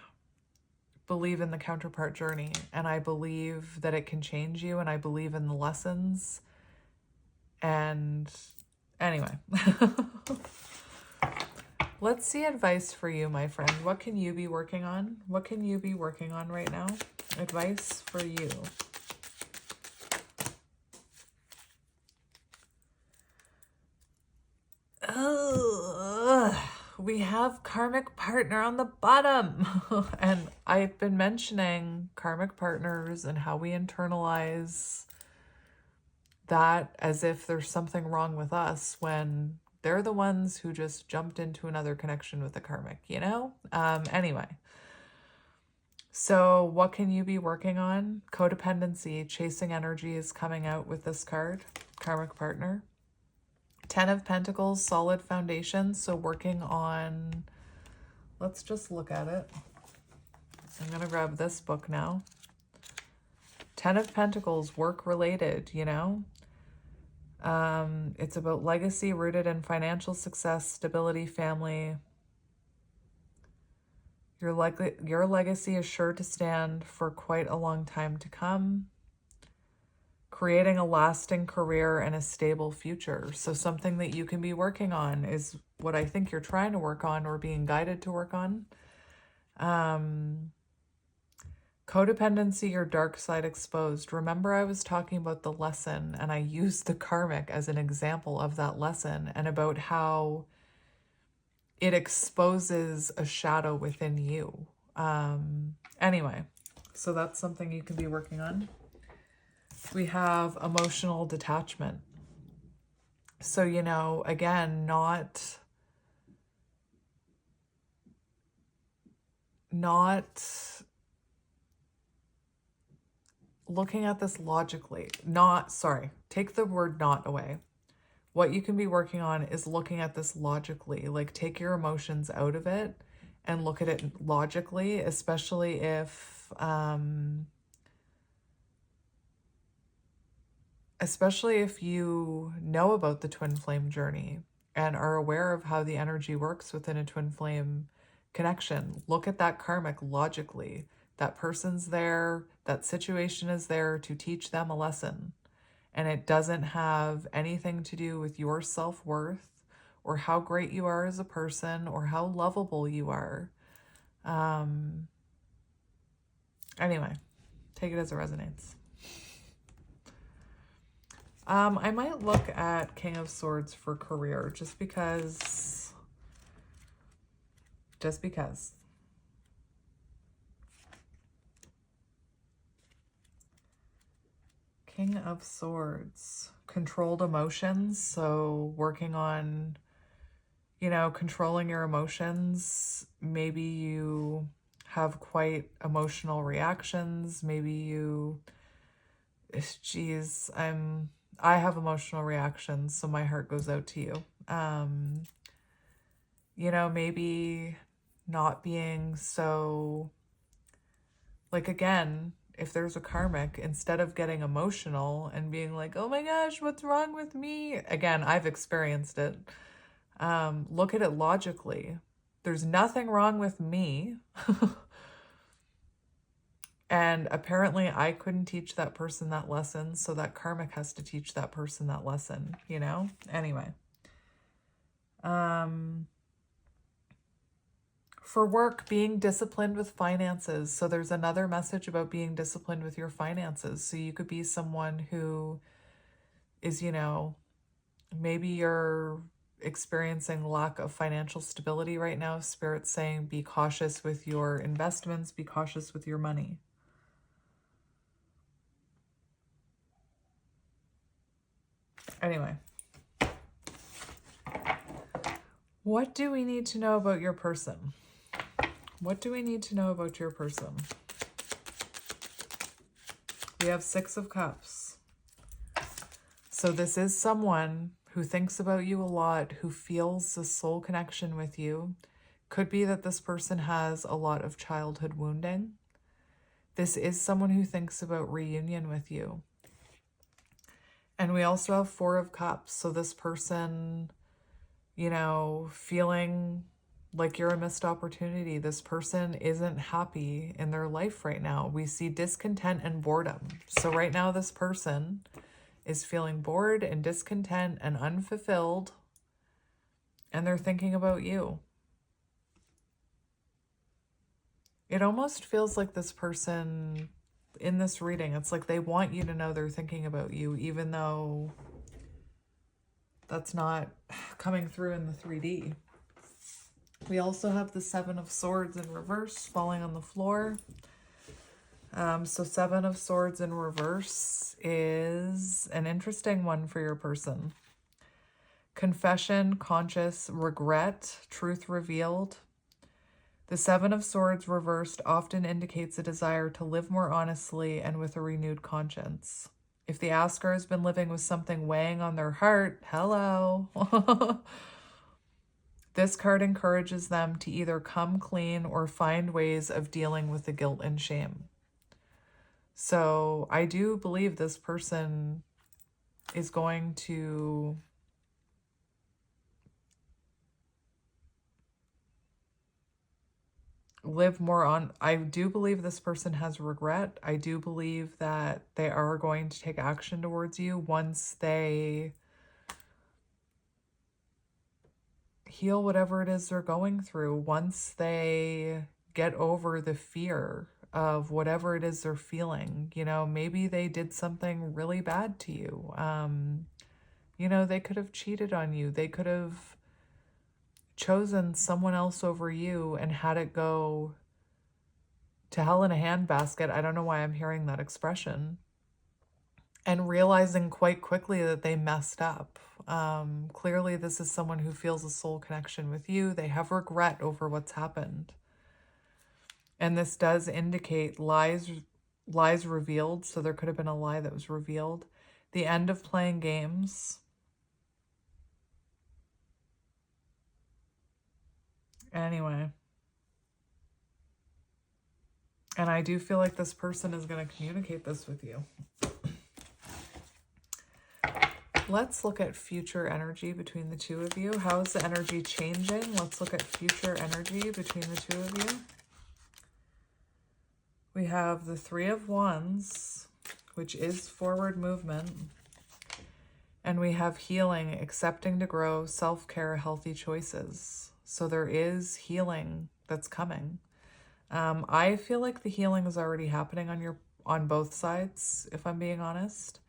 believe in the counterpart journey, and I believe that it can change you, and I believe in the lessons. And anyway, let's see advice for you, my friend. What can you be working on? What can you be working on right now? Advice for you. Oh, we have karmic partner on the bottom. And I've been mentioning karmic partners and how we internalize that as if there's something wrong with us when they're the ones who just jumped into another connection with the karmic, you know? Anyway, so what can you be working on? Codependency, chasing energy is coming out with this card, karmic partner. 10 of Pentacles, solid foundation. So working on, let's just look at it. I'm going to grab this book now. 10 of Pentacles, work related, you know. It's about legacy rooted in financial success, stability, family. Your legacy is sure to stand for quite a long time to come. Creating a lasting career and a stable future. So something that you can be working on is what I think you're trying to work on or being guided to work on. Codependency, your dark side exposed. Remember, I was talking about the lesson, and I used the karmic as an example of that lesson, and about how it exposes a shadow within you. Anyway, so that's something you can be working on. We have emotional detachment. So, you know, again, not looking at this logically. Take the word not away. What you can be working on is looking at this logically. Like, take your emotions out of it and look at it logically, especially if you know about the twin flame journey and are aware of how the energy works within a twin flame connection. Look at that karmic logically. That person's there, that situation is there to teach them a lesson. And it doesn't have anything to do with your self-worth or how great you are as a person or how lovable you are. Anyway, take it as it resonates. I might look at King of Swords for career just because. King of Swords, controlled emotions. So working on, you know, controlling your emotions. Maybe you have quite emotional reactions. Maybe you, geez, I have emotional reactions, so my heart goes out to you. You know, maybe not being so, like, again, if there's a karmic, instead of getting emotional and being like, oh my gosh, what's wrong with me? Again, I've experienced it. Look at it logically. There's nothing wrong with me. And apparently I couldn't teach that person that lesson, so that karmic has to teach that person that lesson, you know? Anyway. For work, being disciplined with finances. So there's another message about being disciplined with your finances. So you could be someone who is, you know, maybe you're experiencing lack of financial stability right now. Spirit's saying be cautious with your investments, be cautious with your money. Anyway, what do we need to know about your person? What do we need to know about your person? We have 6 of Cups. So this is someone who thinks about you a lot, who feels the soul connection with you. Could be that this person has a lot of childhood wounding. This is someone who thinks about reunion with you. And we also have 4 of Cups. So this person, you know, feeling like you're a missed opportunity. This person isn't happy in their life right now. We see discontent and boredom. So right now this person is feeling bored and discontent and unfulfilled, and they're thinking about you. It almost feels like this person in this reading, it's like they want you to know they're thinking about you, even though that's not coming through in the 3D. We also have the Seven of Swords in reverse falling on the floor. So Seven of Swords in reverse is an interesting one for your person. Confession, conscious, regret, truth revealed. The Seven of Swords reversed often indicates a desire to live more honestly and with a renewed conscience. If the asker has been living with something weighing on their heart, hello. This card encourages them to either come clean or find ways of dealing with the guilt and shame. So I do believe this person is going to live more on. I do believe this person has regret. I do believe that they are going to take action towards you once they heal whatever it is they're going through, once they get over the fear of whatever it is they're feeling. You know, maybe they did something really bad to you. You know, they could have cheated on you. They could have chosen someone else over you and had it go to hell in a handbasket. I don't know why I'm hearing that expression. And realizing quite quickly that they messed up. Clearly, this is someone who feels a soul connection with you. They have regret over what's happened. And this does indicate lies revealed. So there could have been a lie that was revealed. The end of playing games. Anyway. And I do feel like this person is going to communicate this with you. Let's look at future energy between the two of you. How is the energy changing? Let's look at future energy between the two of you. We have the Three of Wands, which is forward movement. And we have healing, accepting to grow, self-care, healthy choices. So there is healing that's coming. I feel like the healing is already happening on both sides, if I'm being honest.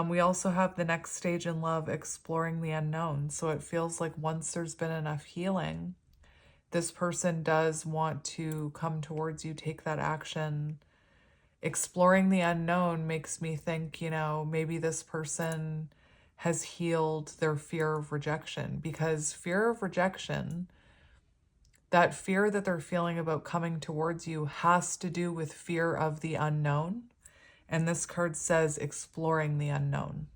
We also have the next stage in love, exploring the unknown. So it feels like once there's been enough healing, this person does want to come towards you, take that action. Exploring the unknown makes me think, you know, maybe this person has healed their fear of rejection, because fear of rejection, that fear that they're feeling about coming towards you, has to do with fear of the unknown. And this card says exploring the unknown.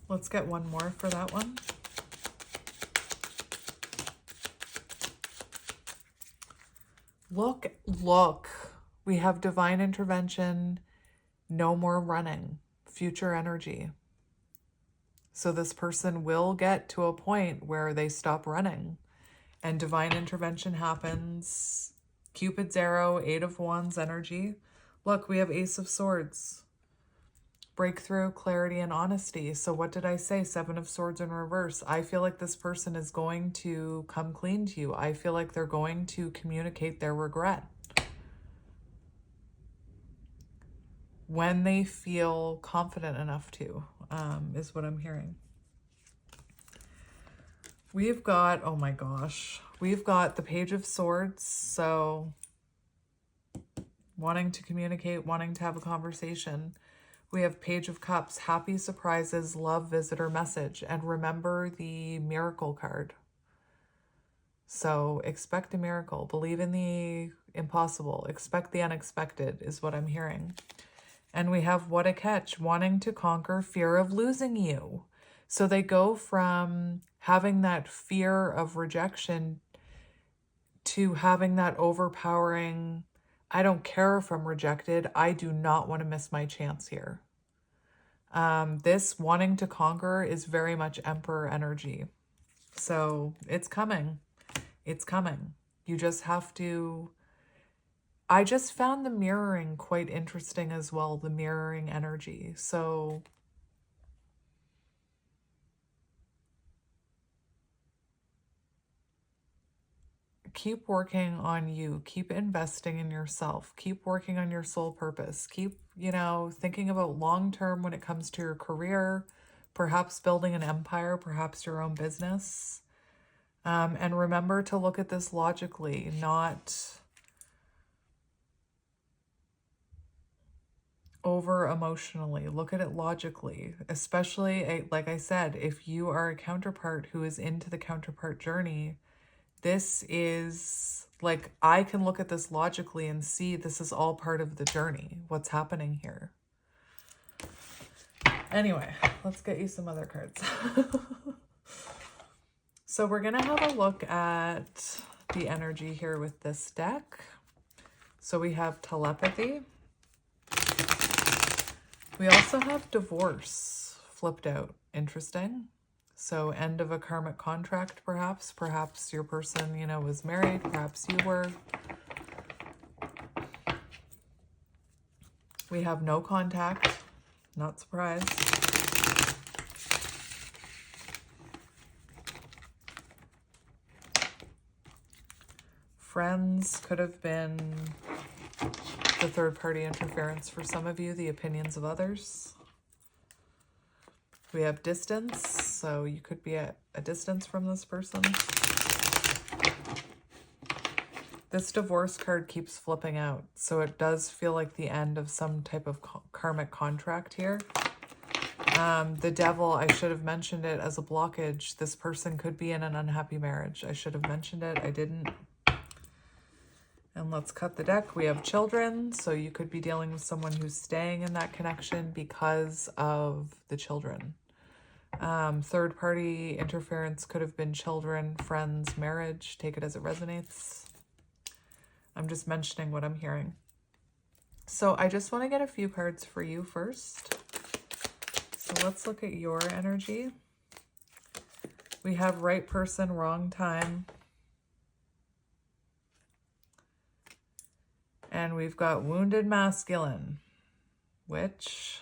Let's get one more for that one. Look. We have divine intervention, no more running, future energy. So this person will get to a point where they stop running and divine intervention happens. Cupid's arrow, Eight of Wands energy. Look, we have Ace of Swords. Breakthrough, clarity, and honesty. So what did I say? Seven of Swords in reverse. I feel like this person is going to come clean to you. I feel like they're going to communicate their regret when they feel confident enough to, is what I'm hearing. We've got, oh my gosh, we've got the Page of Swords. So wanting to communicate, wanting to have a conversation. We have Page of Cups, happy surprises, love, visitor, message. And remember the miracle card. So expect a miracle. Believe in the impossible. Expect the unexpected is what I'm hearing. And we have What a Catch, wanting to conquer fear of losing you. So they go from having that fear of rejection to having that overpowering, I don't care if I'm rejected. I do not want to miss my chance here. This wanting to conquer is very much Emperor energy. So it's coming. It's coming. You just have to... I just found the mirroring quite interesting as well, the mirroring energy. So keep working on you, keep investing in yourself, keep working on your soul purpose, keep, thinking about long-term when it comes to your career, perhaps building an empire, perhaps your own business. And remember to look at this logically, not over emotionally. Look at it logically, especially, like I said, if you are a counterpart who is into the counterpart journey. This is like, I can look at this logically and see this is all part of the journey, what's happening here. Anyway, let's get you some other cards. So we're going to have a look at the energy here with this deck. So we have telepathy. We also have divorce flipped out. Interesting. So end of a karmic contract, perhaps. Perhaps your person, was married. Perhaps you were. We have no contact. Not surprised. Friends could have been the third-party interference for some of you, the opinions of others. We have distance, so you could be at a distance from this person. This divorce card keeps flipping out, so it does feel like the end of some type of karmic contract here. The devil, I should have mentioned it as a blockage. This person could be in an unhappy marriage. I should have mentioned it. I didn't. And let's cut the deck. We have children, so you could be dealing with someone who's staying in that connection because of the children. Third-party interference could have been children, friends, marriage. Take it as it resonates. I'm just mentioning what I'm hearing. So I just want to get a few cards for you first. So let's look at your energy. We have right person, wrong time. And we've got wounded masculine, which...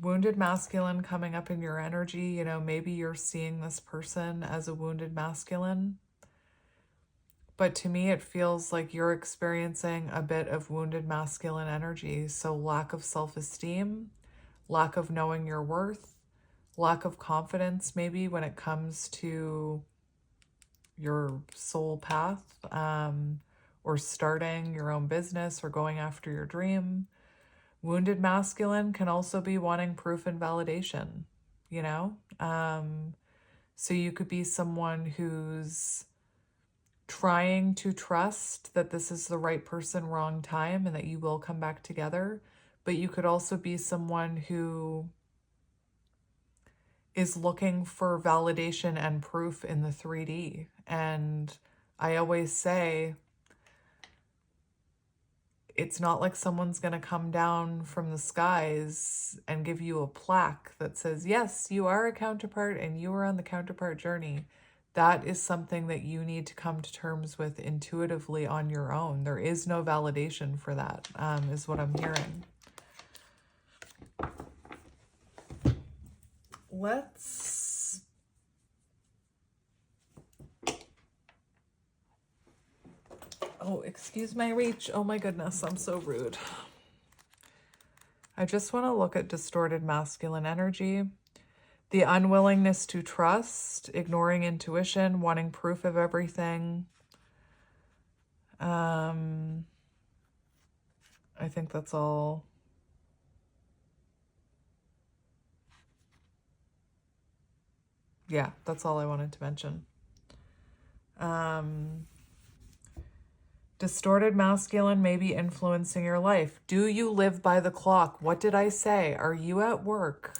wounded masculine coming up in your energy, maybe you're seeing this person as a wounded masculine. But to me, it feels like you're experiencing a bit of wounded masculine energy. So lack of self-esteem, lack of knowing your worth, lack of confidence maybe when it comes to your soul path, or starting your own business or going after your dream. Wounded masculine can also be wanting proof and validation, So you could be someone who's trying to trust that this is the right person, wrong time, and that you will come back together. But you could also be someone who is looking for validation and proof in the 3D. And I always say, it's not like someone's going to come down from the skies and give you a plaque that says, yes, you are a counterpart and you are on the counterpart journey. That is something that you need to come to terms with intuitively on your own. There is no validation for that, is what I'm hearing. Let's... oh, excuse my reach. Oh my goodness, I'm so rude. I just want to look at distorted masculine energy. The unwillingness to trust, ignoring intuition, wanting proof of everything. I think that's all. Yeah, that's all I wanted to mention. Distorted masculine may be influencing your life. Do you live by the clock? What did I say? Are you at work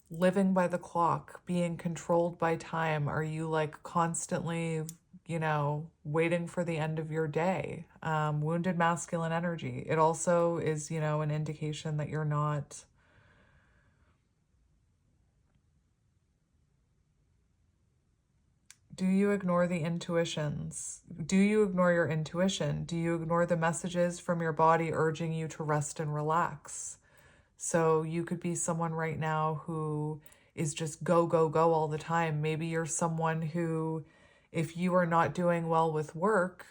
living by the clock, being controlled by time? Are you like constantly, waiting for the end of your day? Wounded masculine energy. It also is, an indication that you're not Do you ignore the intuitions? Do you ignore your intuition? Do you ignore the messages from your body urging you to rest and relax? So you could be someone right now who is just go, go, go all the time. Maybe you're someone who, if you are not doing well with work,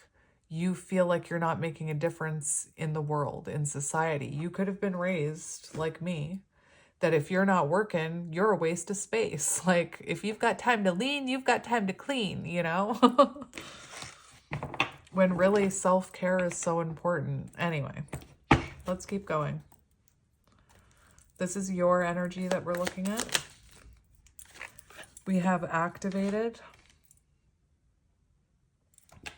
you feel like you're not making a difference in the world, in society. You could have been raised like me, that if you're not working, you're a waste of space. Like, if you've got time to lean, you've got time to clean, you know? When really self-care is so important. Anyway, let's keep going. This is your energy that we're looking at. We have activated.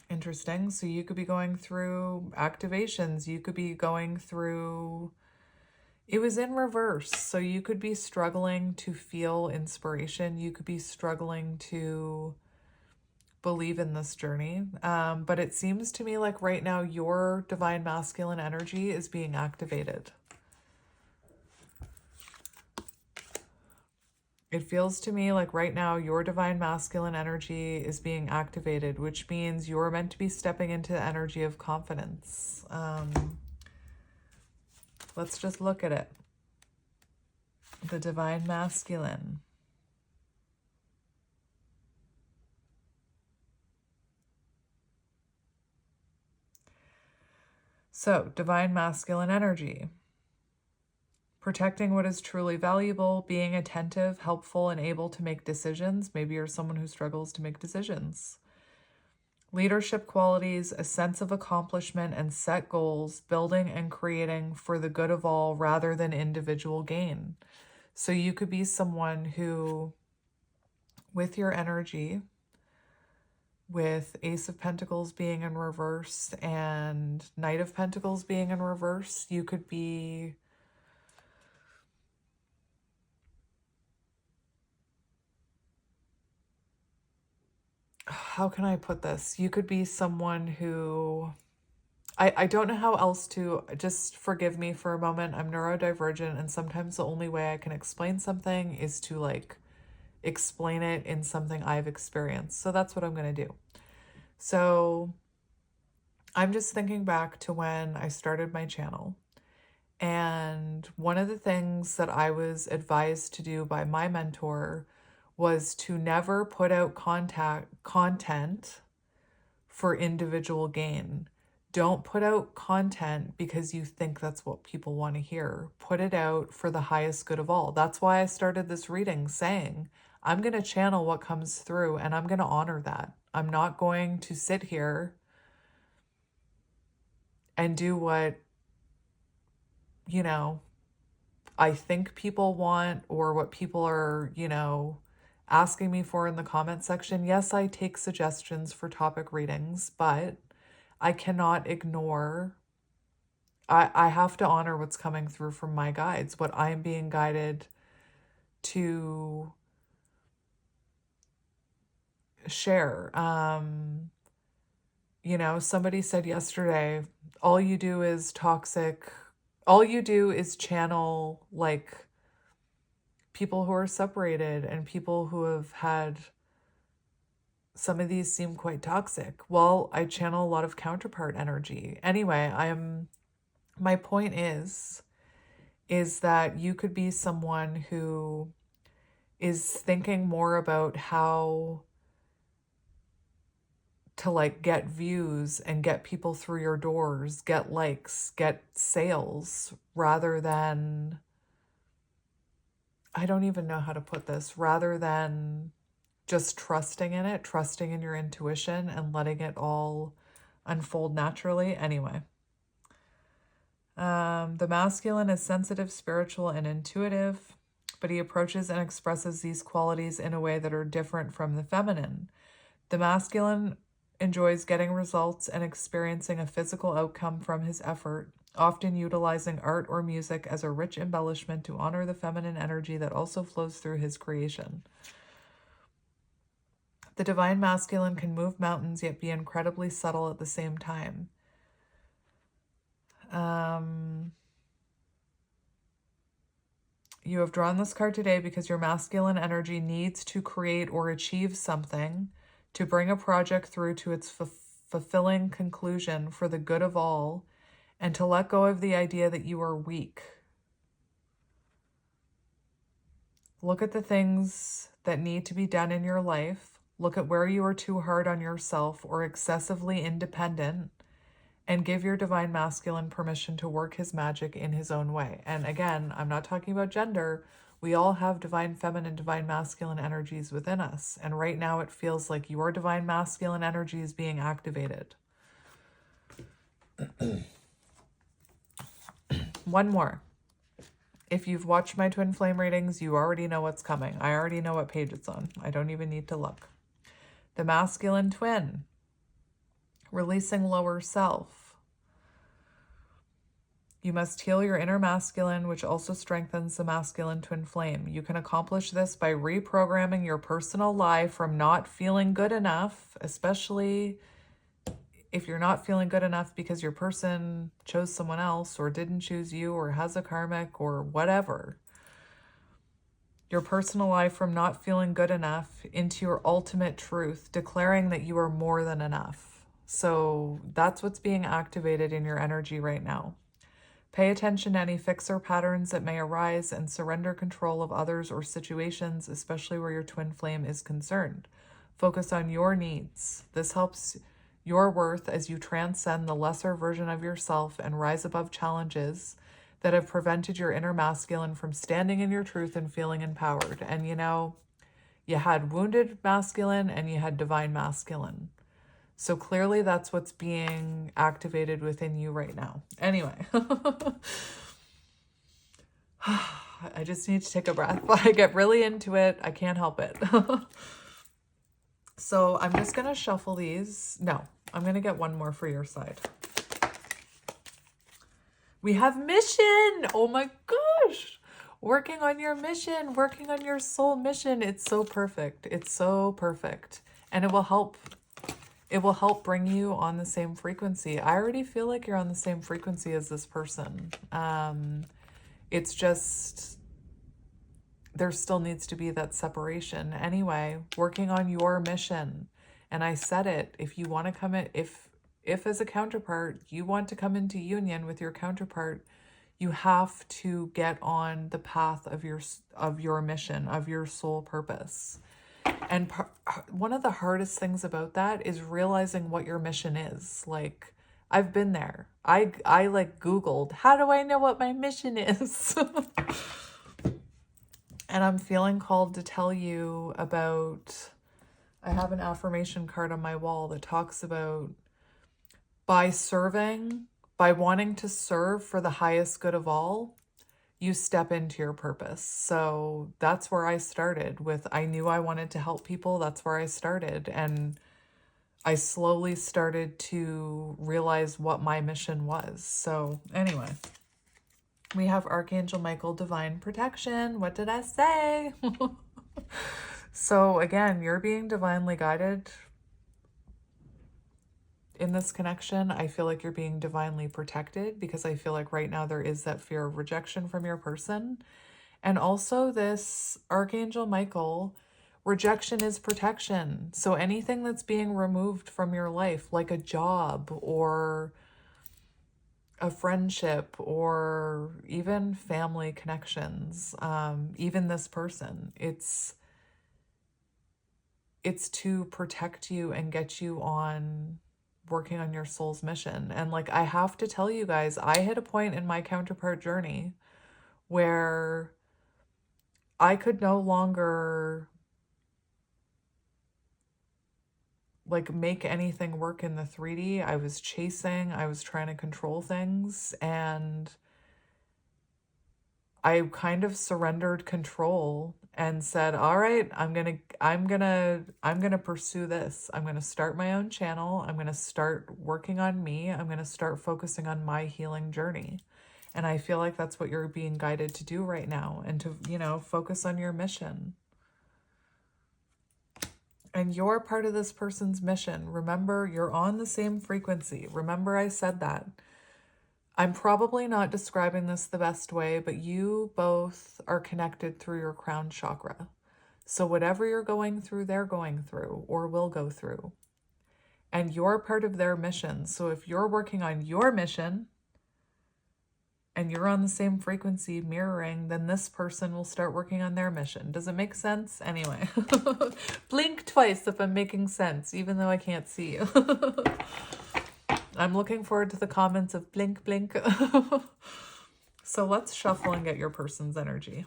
Interesting. So you could be going through activations. You could be going through... It was in reverse. So you could be struggling to feel inspiration. You could be struggling to believe in this journey. But it seems to me like right now your divine masculine energy is being activated. It feels to me like right now your divine masculine energy is being activated, which means you're meant to be stepping into the energy of confidence. Let's just look at it. The divine masculine. So, divine masculine energy. Protecting what is truly valuable, being attentive, helpful, and able to make decisions. Maybe you're someone who struggles to make decisions. Leadership qualities, a sense of accomplishment and set goals, building and creating for the good of all rather than individual gain. So you could be someone who, with your energy, with Ace of Pentacles being in reverse and Knight of Pentacles being in reverse, you could be... How can I put this? You could be someone who... I don't know how else to... Just forgive me for a moment. I'm neurodivergent, and sometimes the only way I can explain something is to, like, explain it in something I've experienced. So that's what I'm going to do. So I'm just thinking back to when I started my channel. And one of the things that I was advised to do by my mentor was to never put out content for individual gain. Don't put out content because you think that's what people want to hear. Put it out for the highest good of all. That's why I started this reading saying, I'm going to channel what comes through and I'm going to honor that. I'm not going to sit here and do what, you know, I think people want or what people are, you know, asking me for in the comment section. Yes, I take suggestions for topic readings, but I cannot ignore, I have to honor what's coming through from my guides, what I'm being guided to share. You know, somebody said yesterday, all you do is channel like people who are separated and people who have had, some of these seem quite toxic. Well, I channel a lot of counterpart energy. Anyway, my point is that you could be someone who is thinking more about how to like get views and get people through your doors, get likes, get sales, rather than, I don't even know how to put this, rather than just trusting in it, trusting in your intuition and letting it all unfold naturally. Anyway, the masculine is sensitive, spiritual, and intuitive, but he approaches and expresses these qualities in a way that are different from the feminine. The masculine enjoys getting results and experiencing a physical outcome from his effort, often utilizing art or music as a rich embellishment to honor the feminine energy that also flows through his creation. The divine masculine can move mountains yet be incredibly subtle at the same time. You have drawn this card today because your masculine energy needs to create or achieve something to bring a project through to its fulfilling conclusion for the good of all, and to let go of the idea that you are weak. Look at the things that need to be done in your life. Look at where you are too hard on yourself or excessively independent, and give your divine masculine permission to work his magic in his own way. And again, I'm not talking about gender. We all have divine feminine, divine masculine energies within us. And right now it feels like your divine masculine energy is being activated. One more. If you've watched my twin flame readings, you already know what's coming. I already know what page it's on. I don't even need to look. The masculine twin. Releasing lower self. You must heal your inner masculine, which also strengthens the masculine twin flame. You can accomplish this by reprogramming your personal lie from not feeling good enough, especially if you're not feeling good enough because your person chose someone else or didn't choose you or has a karmic or whatever. Your personal lie from not feeling good enough into your ultimate truth, declaring that you are more than enough. So that's what's being activated in your energy right now. Pay attention to any fixer patterns that may arise and surrender control of others or situations, especially where your twin flame is concerned. Focus on your needs. This helps your worth as you transcend the lesser version of yourself and rise above challenges that have prevented your inner masculine from standing in your truth and feeling empowered. And you know, you had wounded masculine and you had divine masculine. So clearly that's what's being activated within you right now. Anyway, I just need to take a breath. I get really into it. I can't help it. So I'm just going to shuffle these. No, I'm going to get one more for your side. We have mission. Oh my gosh. Working on your mission, working on your soul mission. It's so perfect. It's so perfect. And it will help bring you on the same frequency. I already feel like you're on the same frequency as this person. It's just, there still needs to be that separation. Anyway, working on your mission. And I said it, if you want to come in, if as a counterpart, you want to come into union with your counterpart, you have to get on the path of your mission, of your soul purpose. And one of the hardest things about that is realizing what your mission is. Like, I've been there. I like Googled, how do I know what my mission is? And I'm feeling called to tell you about, I have an affirmation card on my wall that talks about by wanting to serve for the highest good of all, you step into your purpose. So that's where I started with, I knew I wanted to help people. That's where I started. And I slowly started to realize what my mission was. So anyway, we have Archangel Michael, divine protection. What did I say? So again, you're being divinely guided in this connection. I feel like you're being divinely protected because I feel like right now there is that fear of rejection from your person. And also this Archangel Michael, rejection is protection. So anything that's being removed from your life, like a job or a friendship or even family connections, even this person, it's to protect you and get you on working on your soul's mission. And like, I have to tell you guys, I hit a point in my counterpart journey where I could no longer like make anything work in the 3D. I was trying to control things, and I kind of surrendered control and said, all right, I'm going to pursue this. I'm going to start my own channel. I'm going to start working on me. I'm going to start focusing on my healing journey. And I feel like that's what you're being guided to do right now, and to, focus on your mission. And you're part of this person's mission. Remember, you're on the same frequency. Remember, I said that. I'm probably not describing this the best way, but you both are connected through your crown chakra. So whatever you're going through, they're going through or will go through. And you're part of their mission. So if you're working on your mission and you're on the same frequency mirroring, then this person will start working on their mission. Does it make sense? Anyway, blink twice if I'm making sense, even though I can't see you. I'm looking forward to the comments of blink, blink. So let's shuffle and get your person's energy.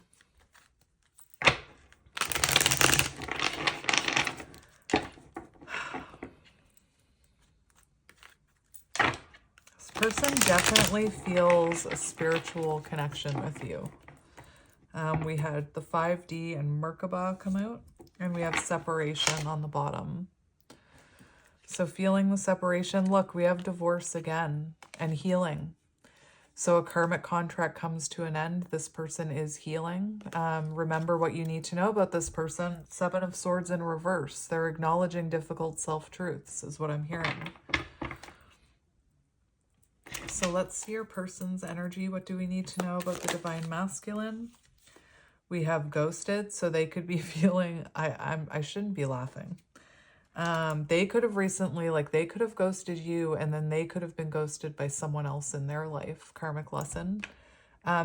This person definitely feels a spiritual connection with you. We had the 5D and Merkaba come out, and we have separation on the bottom. So feeling the separation, look, we have divorce again and healing. So a karmic contract comes to an end. This person is healing. Remember what you need to know about this person. 7 of Swords in reverse. They're acknowledging difficult self-truths is what I'm hearing. So let's see your person's energy. What do we need to know about the Divine Masculine? We have ghosted. So they could be feeling, I shouldn't be laughing. They could have recently, they could have ghosted you, and then they could have been ghosted by someone else in their life. Karmic lesson.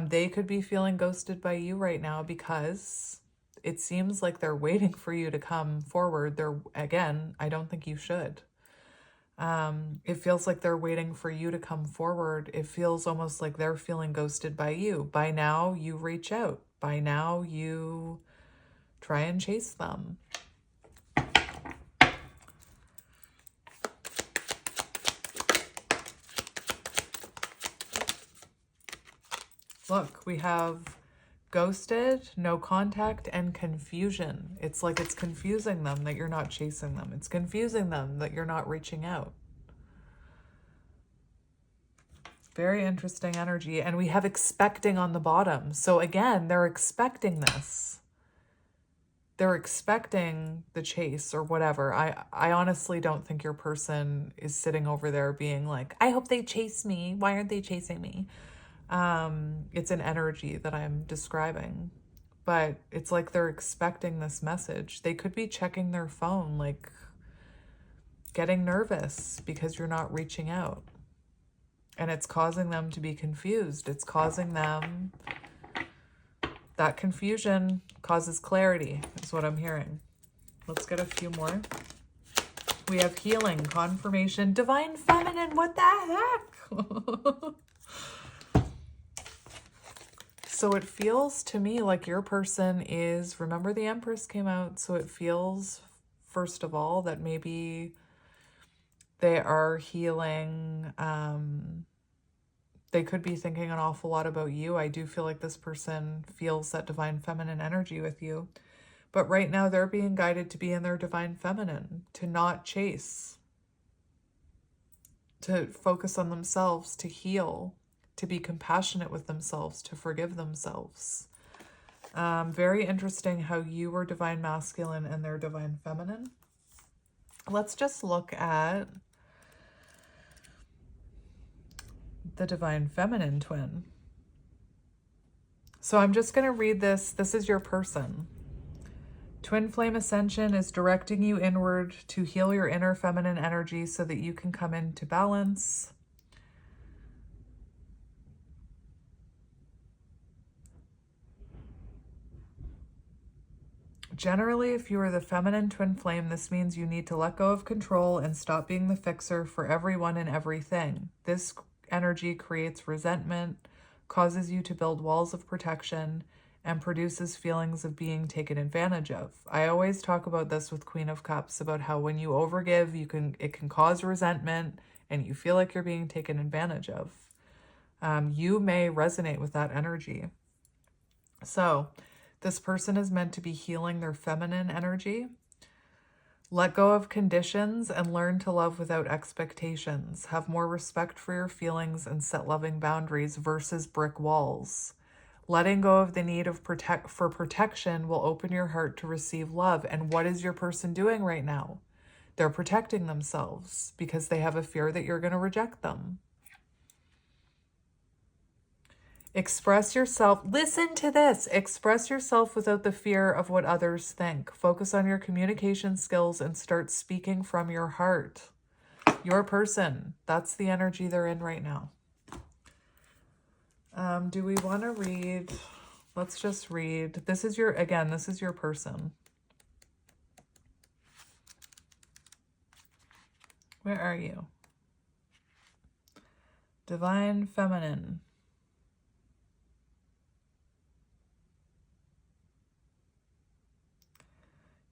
They could be feeling ghosted by you right now because it seems like they're waiting for you to come forward. Again, I don't think you should. It feels like they're waiting for you to come forward. It feels almost like they're feeling ghosted by you. By now, you reach out. By now, you try and chase them. Look, we have ghosted, no contact, and confusion. It's like it's confusing them that you're not chasing them. It's confusing them that you're not reaching out. Very interesting energy. And we have expecting on the bottom. So again, they're expecting this. They're expecting the chase or whatever. I honestly don't think your person is sitting over there being like, I hope they chase me. Why aren't they chasing me? It's an energy that I'm describing, but it's like they're expecting this message. They could be checking their phone, like getting nervous because you're not reaching out, and it's causing them to be confused. It's causing them, that confusion causes clarity is what I'm hearing. Let's get a few more. We have healing, confirmation, divine feminine. What the heck? So it feels to me like your person is, remember the Empress came out, so it feels, first of all, that maybe they are healing. They could be thinking an awful lot about you. I do feel like this person feels that divine feminine energy with you. But right now they're being guided to be in their divine feminine, to not chase, to focus on themselves, to heal, to be compassionate with themselves, to forgive themselves. Very interesting how you were divine masculine and they're divine feminine. Let's just look at the divine feminine twin. So I'm just going to read this. This is your person. Twin flame ascension is directing you inward to heal your inner feminine energy so that you can come into balance. Generally, if you are the feminine twin flame, this means you need to let go of control and stop being the fixer for everyone and everything. This energy creates resentment, causes you to build walls of protection, and produces feelings of being taken advantage of. I always talk about this with Queen of Cups, about how when you overgive, it can cause resentment and you feel like you're being taken advantage of. You may resonate with that energy. So this person is meant to be healing their feminine energy. Let go of conditions and learn to love without expectations. Have more respect for your feelings and set loving boundaries versus brick walls. Letting go of the need for protection will open your heart to receive love. And what is your person doing right now? They're protecting themselves because they have a fear that you're going to reject them. Express yourself. Listen to this. Express yourself without the fear of what others think. Focus on your communication skills and start speaking from your heart. Your person. That's the energy they're in right now. Do we want to read? Let's just read. This is your, again, this is your person. Where are you? Divine Feminine.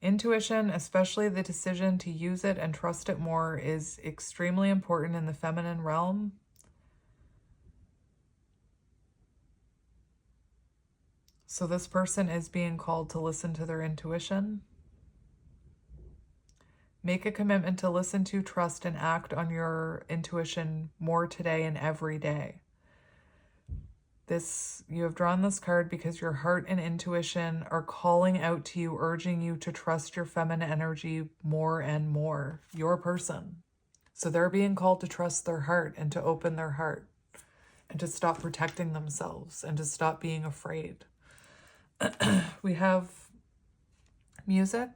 Intuition, especially the decision to use it and trust it more, is extremely important in the feminine realm. So this person is being called to listen to their intuition. Make a commitment to listen to, trust, and act on your intuition more today and every day. You have drawn this card because your heart and intuition are calling out to you, urging you to trust your feminine energy more and more. Your person. So they're being called to trust their heart and to open their heart and to stop protecting themselves and to stop being afraid. We have music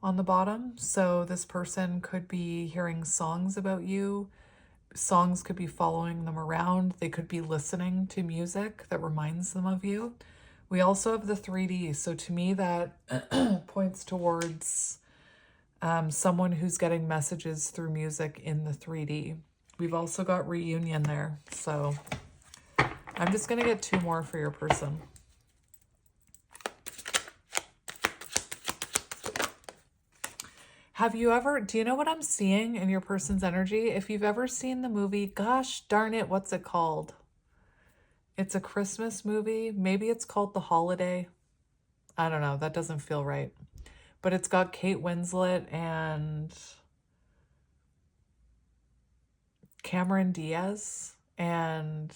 on the bottom. So this person could be hearing songs about you. Songs could be following them around. They could be listening to music that reminds them of you. We also have the 3D. So to me, that points towards someone who's getting messages through music in the 3D. We've also got reunion there. So I'm just going to get 2 more for your person. Have you ever, do you know what I'm seeing in your person's energy? If you've ever seen the movie, gosh darn it, what's it called? It's a Christmas movie. Maybe it's called The Holiday. I don't know. That doesn't feel right. But it's got Kate Winslet and Cameron Diaz. And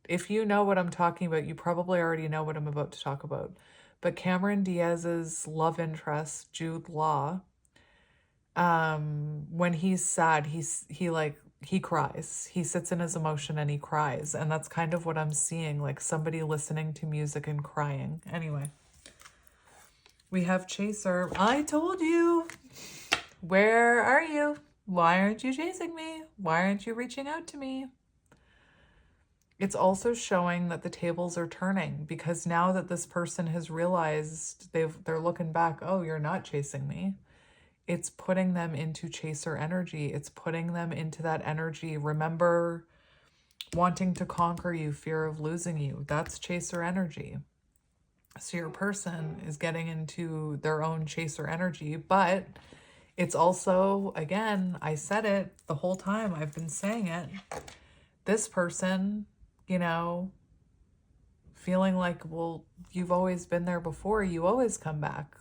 if you know what I'm talking about, you probably already know what I'm about to talk about. But Cameron Diaz's love interest, Jude Law, when he's sad, he cries. He sits in his emotion and he cries. And that's kind of what I'm seeing, like somebody listening to music and crying. Anyway, we have Chaser. I told you. Where are you? Why aren't you chasing me? Why aren't you reaching out to me? It's also showing that the tables are turning, because now that this person has realized they're looking back, oh, you're not chasing me. It's putting them into chaser energy. It's putting them into that energy. Remember, wanting to conquer you, fear of losing you. That's chaser energy. So your person is getting into their own chaser energy, but it's also, again, I said it the whole time. I've been saying it. This person, feeling like, well, you've always been there before. You always come back.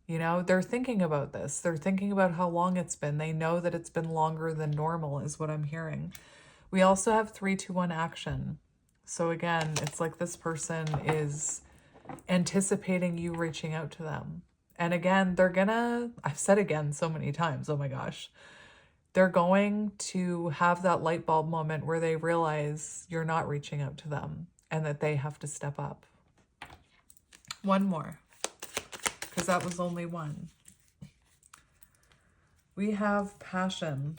They're thinking about this. They're thinking about how long it's been. They know that it's been longer than normal is what I'm hearing. We also have 3, 2, 1 action. So again, it's like this person is anticipating you reaching out to them. And again, I've said again so many times, oh my gosh, they're going to have that light bulb moment where they realize you're not reaching out to them and that they have to step up. One more, because that was only one. We have passion.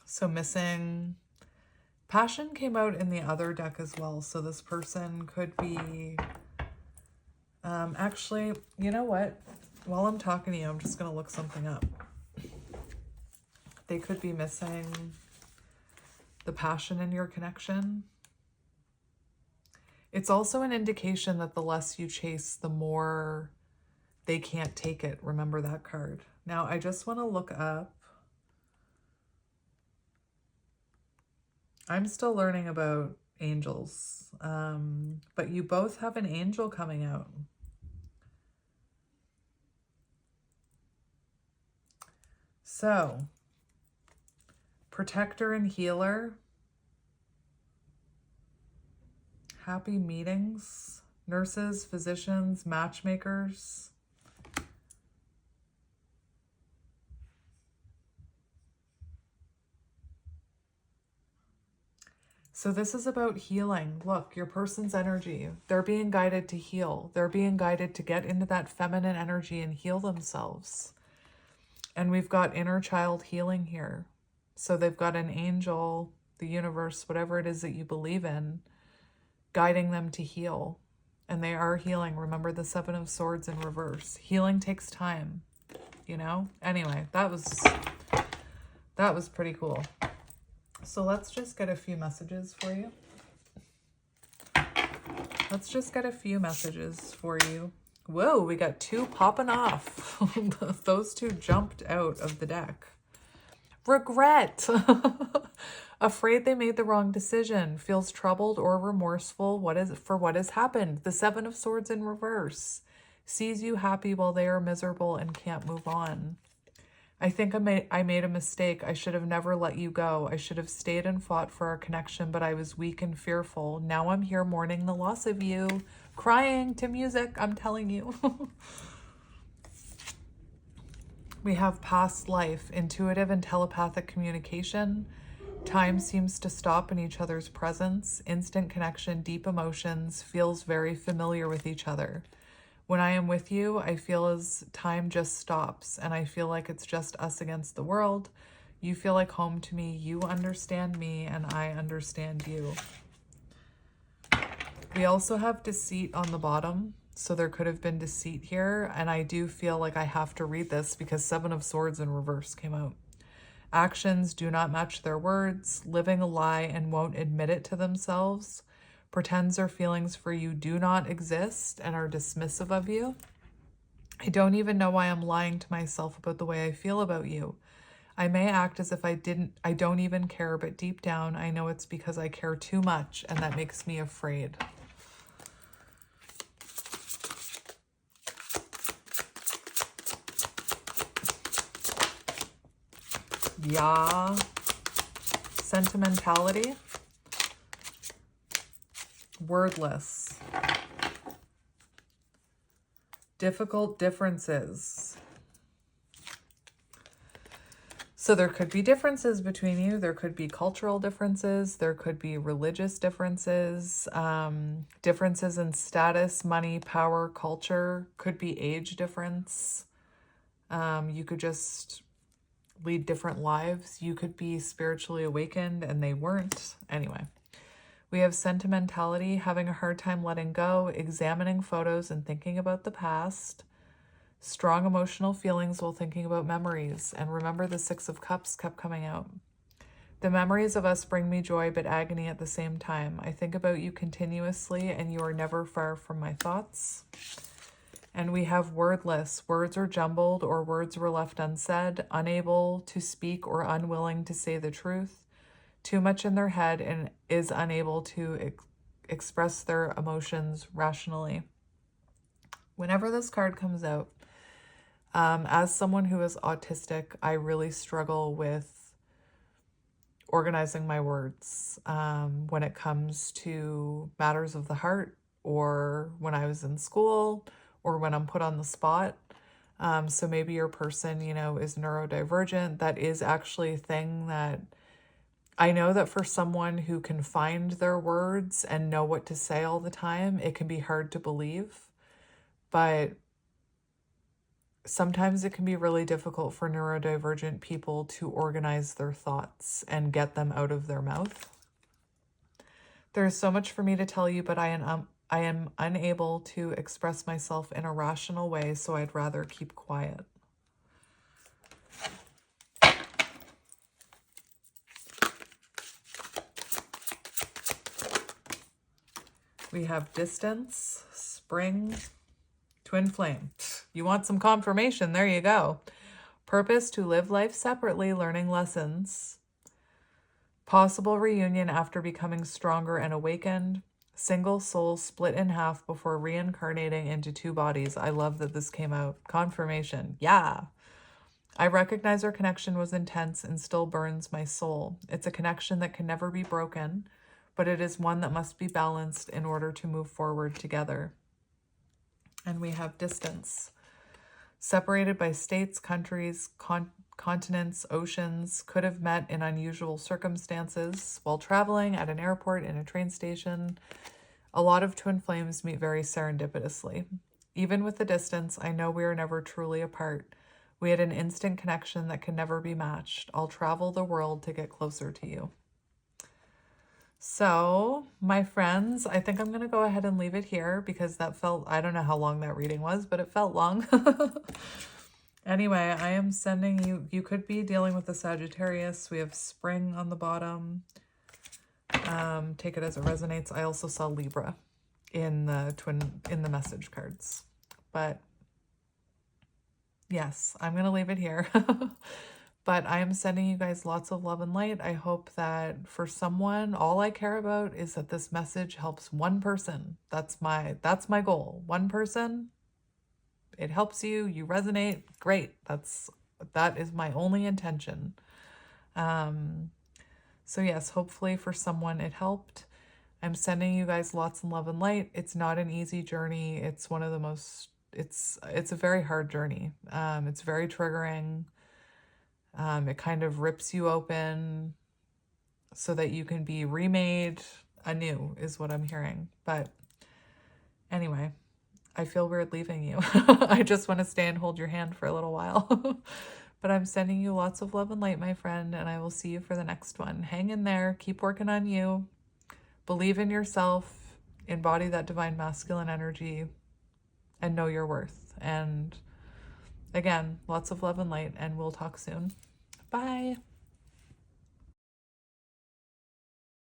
So missing. Passion came out in the other deck as well. So this person could be, actually, you know what? While I'm talking to you, I'm just going to look something up. They could be missing the passion in your connection. It's also an indication that the less you chase, the more they can't take it. Remember that card. Now, I just want to look up. I'm still learning about angels, but you both have an angel coming out. So, protector and healer, happy meetings, nurses, physicians, matchmakers. So this is about healing. Look, your person's energy, they're being guided to heal. They're being guided to get into that feminine energy and heal themselves. And we've got inner child healing here. So they've got an angel, the universe, whatever it is that you believe in, guiding them to heal. And they are healing. Remember the Seven of Swords in reverse. Healing takes time, you know? Anyway, that was pretty cool. So let's just get a few messages for you. Let's just get a few messages for you. Whoa, we got two popping off. Those two jumped out of the deck. Regret. Afraid they made the wrong decision. Feels troubled or remorseful for what has happened. The Seven of Swords in reverse. Sees you happy while they are miserable and can't move on. I think I made a mistake. I should have never let you go. I should have stayed and fought for our connection, but I was weak and fearful. Now I'm here mourning the loss of you. Crying to music, I'm telling you. We have past life, intuitive and telepathic communication. Time seems to stop in each other's presence. Instant connection, deep emotions, feels very familiar with each other. When I am with you, I feel as time just stops, and I feel like it's just us against the world. You feel like home to me. You understand me, and I understand you. We also have deceit on the bottom, so there could have been deceit here, and I do feel like I have to read this because Seven of Swords in reverse came out. Actions do not match their words, living a lie and won't admit it to themselves. Pretends their feelings for you do not exist and are dismissive of you. I don't even know why I'm lying to myself about the way I feel about you. I may act as if I don't even care, but deep down I know it's because I care too much, and that makes me afraid. Yeah. Sentimentality. Wordless. Difficult differences. So there could be differences between you. There could be cultural differences. There could be religious differences. Differences in status, money, power, culture. Could be age difference. You could just lead different lives. You could be spiritually awakened and they weren't. Anyway. We have sentimentality, having a hard time letting go, examining photos and thinking about the past, strong emotional feelings while thinking about memories. And remember, the Six of Cups kept coming out. The memories of us bring me joy, but agony at the same time. I think about you continuously, and you are never far from my thoughts. And we have wordless. Words are jumbled, or words were left unsaid, unable to speak or unwilling to say the truth. Too much in their head and is unable to express their emotions rationally. Whenever this card comes out, as someone who is autistic, I really struggle with organizing my words when it comes to matters of the heart, or when I was in school, or when I'm put on the spot. So maybe your person, is neurodivergent. That is actually a thing that I know that for someone who can find their words and know what to say all the time, it can be hard to believe. But sometimes it can be really difficult for neurodivergent people to organize their thoughts and get them out of their mouth. There's so much for me to tell you, but I am unable to express myself in a rational way, so I'd rather keep quiet. We have distance, spring, twin flame. You want some confirmation? There you go. Purpose to live life separately, learning lessons. Possible reunion after becoming stronger and awakened. Single soul split in half before reincarnating into two bodies. I love that this came out. Confirmation. Yeah. I recognize our connection was intense and still burns my soul. It's a connection that can never be broken, but it is one that must be balanced in order to move forward together. And we have distance. Separated by states, countries, continents, oceans, could have met in unusual circumstances while traveling, at an airport, in a train station. A lot of twin flames meet very serendipitously. Even with the distance, I know we are never truly apart. We had an instant connection that can never be matched. I'll travel the world to get closer to you. So, my friends, I think I'm going to go ahead and leave it here because that felt, I don't know how long that reading was, but it felt long. Anyway, I am sending you, you could be dealing with a Sagittarius. We have spring on the bottom. Take it as it resonates. I also saw Libra in the message cards. But yes, I'm going to leave it here. But I am sending you guys lots of love and light. I hope that for someone, all I care about is that this message helps one person. That's my goal. One person, it helps you, you resonate, great. That is my only intention. So yes, hopefully for someone it helped. I'm sending you guys lots of love and light. It's not an easy journey. It's one of the most, it's a very hard journey. It's very triggering. It kind of rips you open so that you can be remade anew is what I'm hearing. But anyway, I feel weird leaving you. I just want to stay and hold your hand for a little while. But I'm sending you lots of love and light, my friend, and I will see you for the next one. Hang in there. Keep working on you. Believe in yourself. Embody that divine masculine energy and know your worth. And again, lots of love and light, and we'll talk soon. Bye.